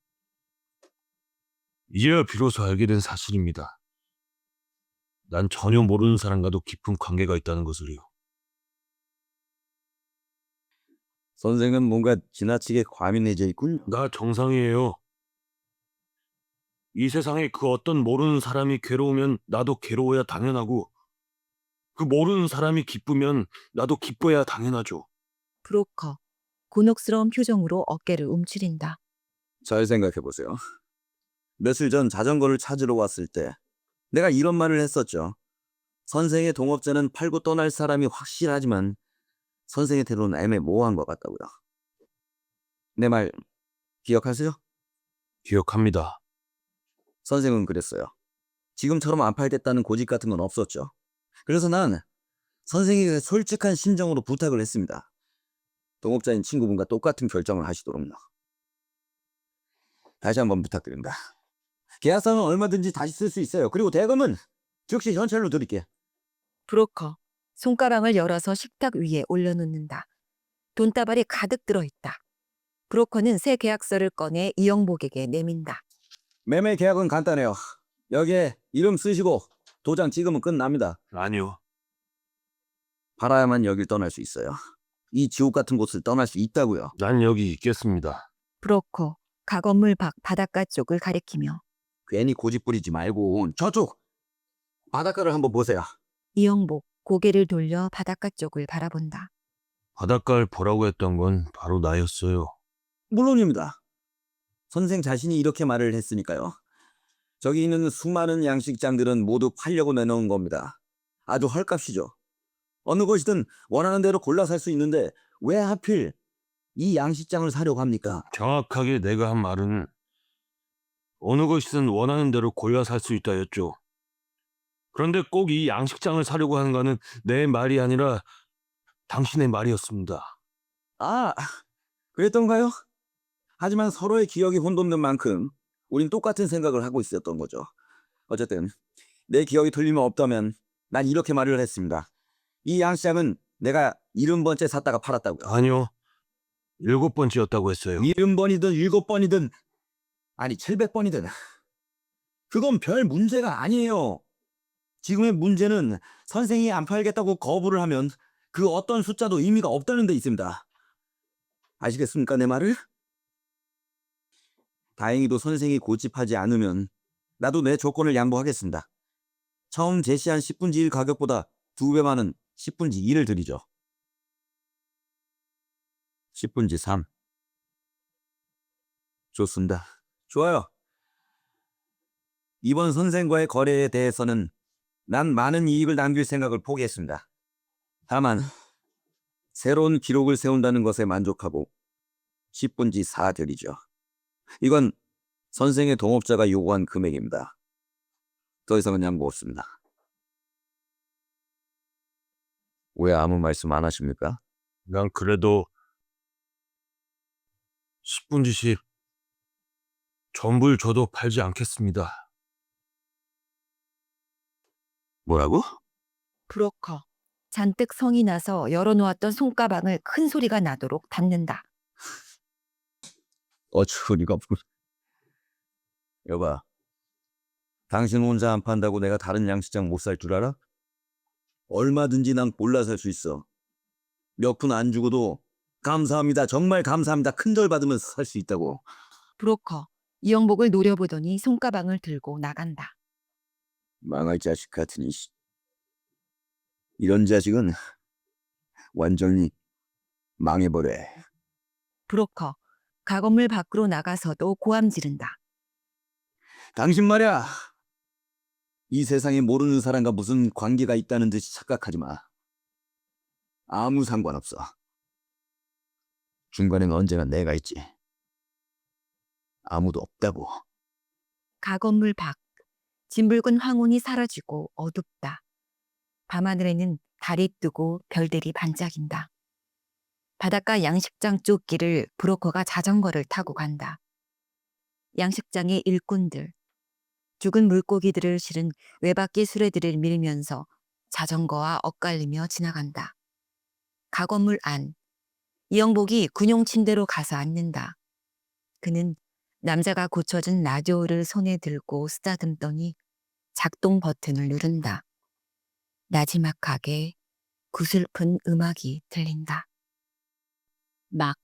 이제야 비로소 알게 된 사실입니다. 난 전혀 모르는 사람과도 깊은 관계가 있다는 것을요. 선생은 뭔가 지나치게 과민해져 있군요. 나 정상이에요. 이 세상에 그 어떤 모르는 사람이 괴로우면 나도 괴로워야 당연하고 그 모르는 사람이 기쁘면 나도 기뻐야 당연하죠. 브로커, 곤혹스러운 표정으로 어깨를 움츠린다. 잘 생각해보세요. 며칠 전 자전거를 찾으러 왔을 때 내가 이런 말을 했었죠. 선생의 동업자는 팔고 떠날 사람이 확실하지만 선생의 태도는 애매모호한 것 같다고요. 내 말 기억하세요? 기억합니다. 선생은 그랬어요. 지금처럼 안 팔겠다는 고집 같은 건 없었죠. 그래서 난 선생에게 솔직한 심정으로 부탁을 했습니다. 동업자인 친구분과 똑같은 결정을 하시도록요. 다시 한번 부탁드립니다. 계약서는 얼마든지 다시 쓸 수 있어요. 그리고 대금은 즉시 현찰로 드릴게요. 브로커, 손가방을 열어서 식탁 위에 올려놓는다. 돈다발이 가득 들어있다. 브로커는 새 계약서를 꺼내 이영복에게 내민다. 매매 계약은 간단해요. 여기에 이름 쓰시고 도장 찍으면 끝납니다. 아니요. 팔아야만 여길 떠날 수 있어요. 이 지옥 같은 곳을 떠날 수 있다고요. 난 여기 있겠습니다. 브로커, 가건물 밖 바닷가 쪽을 가리키며 괜히 고집 부리지 말고 저쪽 바닷가를 한번 보세요. 이영복, 고개를 돌려 바닷가 쪽을 바라본다. 바닷가를 보라고 했던 건 바로 나였어요. 물론입니다. 선생 자신이 이렇게 말을 했으니까요. 저기 있는 수많은 양식장들은 모두 팔려고 내놓은 겁니다. 아주 헐값이죠. 어느 곳이든 원하는 대로 골라 살 수 있는데 왜 하필 이 양식장을 사려고 합니까? 정확하게 내가 한 말은 어느 것이든 원하는 대로 골라 살 수 있다였죠. 그런데 꼭 이 양식장을 사려고 하는 거는 내 말이 아니라 당신의 말이었습니다. 아, 그랬던가요? 하지만 서로의 기억이 혼돈된 만큼 우린 똑같은 생각을 하고 있었던 거죠. 어쨌든 내 기억이 틀림없다면 난 이렇게 말을 했습니다. 이 양식장은 내가 70번째 샀다가 팔았다고요. 아니요. 7번째였다고 했어요. 70번이든 7번이든 아니 700번이든 그건 별 문제가 아니에요. 지금의 문제는 선생이 안 팔겠다고 거부를 하면 그 어떤 숫자도 의미가 없다는 데 있습니다. 아시겠습니까, 내 말을? 다행히도 선생이 고집하지 않으면 나도 내 조건을 양보하겠습니다. 처음 제시한 10분지 1 가격보다 2배 많은 10분지 2를 드리죠. 10분지 3. 좋습니다. 좋아요. 이번 선생과의 거래에 대해서는 난 많은 이익을 남길 생각을 포기했습니다. 다만 새로운 기록을 세운다는 것에 만족하고 10분지 4 드리죠. 이건 선생의 동업자가 요구한 금액입니다. 더 이상은 양보 없습니다. 왜 아무 말씀 안 하십니까? 난 그래도 10분지 10 전부를 줘도 팔지 않겠습니다. 뭐라고? 브로커, 잔뜩 성이 나서 열어놓았던 손가방을 큰 소리가 나도록 닫는다. 어처구니가 없군. 여봐, 당신 혼자 안 판다고 내가 다른 양식장 못 살 줄 알아? 얼마든지 난 골라 살 수 있어. 몇 푼 안 주고도 감사합니다, 정말 감사합니다, 큰절 받으면서 살 수 있다고. 브로커, 이영복을 노려보더니 손가방을 들고 나간다. 망할 자식 같으니. 이런 자식은 완전히 망해버려. 브로커, 가건물 밖으로 나가서도 고함 지른다. 당신 말이야. 이 세상에 모르는 사람과 무슨 관계가 있다는 듯이 착각하지 마. 아무 상관없어. 중간엔 언제나 내가 있지. 아무도 없다고. 가건물 밖, 진붉은 황혼이 사라지고 어둡다. 밤하늘에는 달이 뜨고 별들이 반짝인다. 바닷가 양식장 쪽 길을 브로커가 자전거를 타고 간다. 양식장의 일꾼들, 죽은 물고기들을 실은 외바퀴 수레들을 밀면서 자전거와 엇갈리며 지나간다. 가건물 안, 이영복이 군용 침대로 가서 앉는다. 그는 남자가 고쳐준 라디오를 손에 들고 쓰다듬더니 작동 버튼을 누른다. 나지막하게 구슬픈 음악이 들린다. 막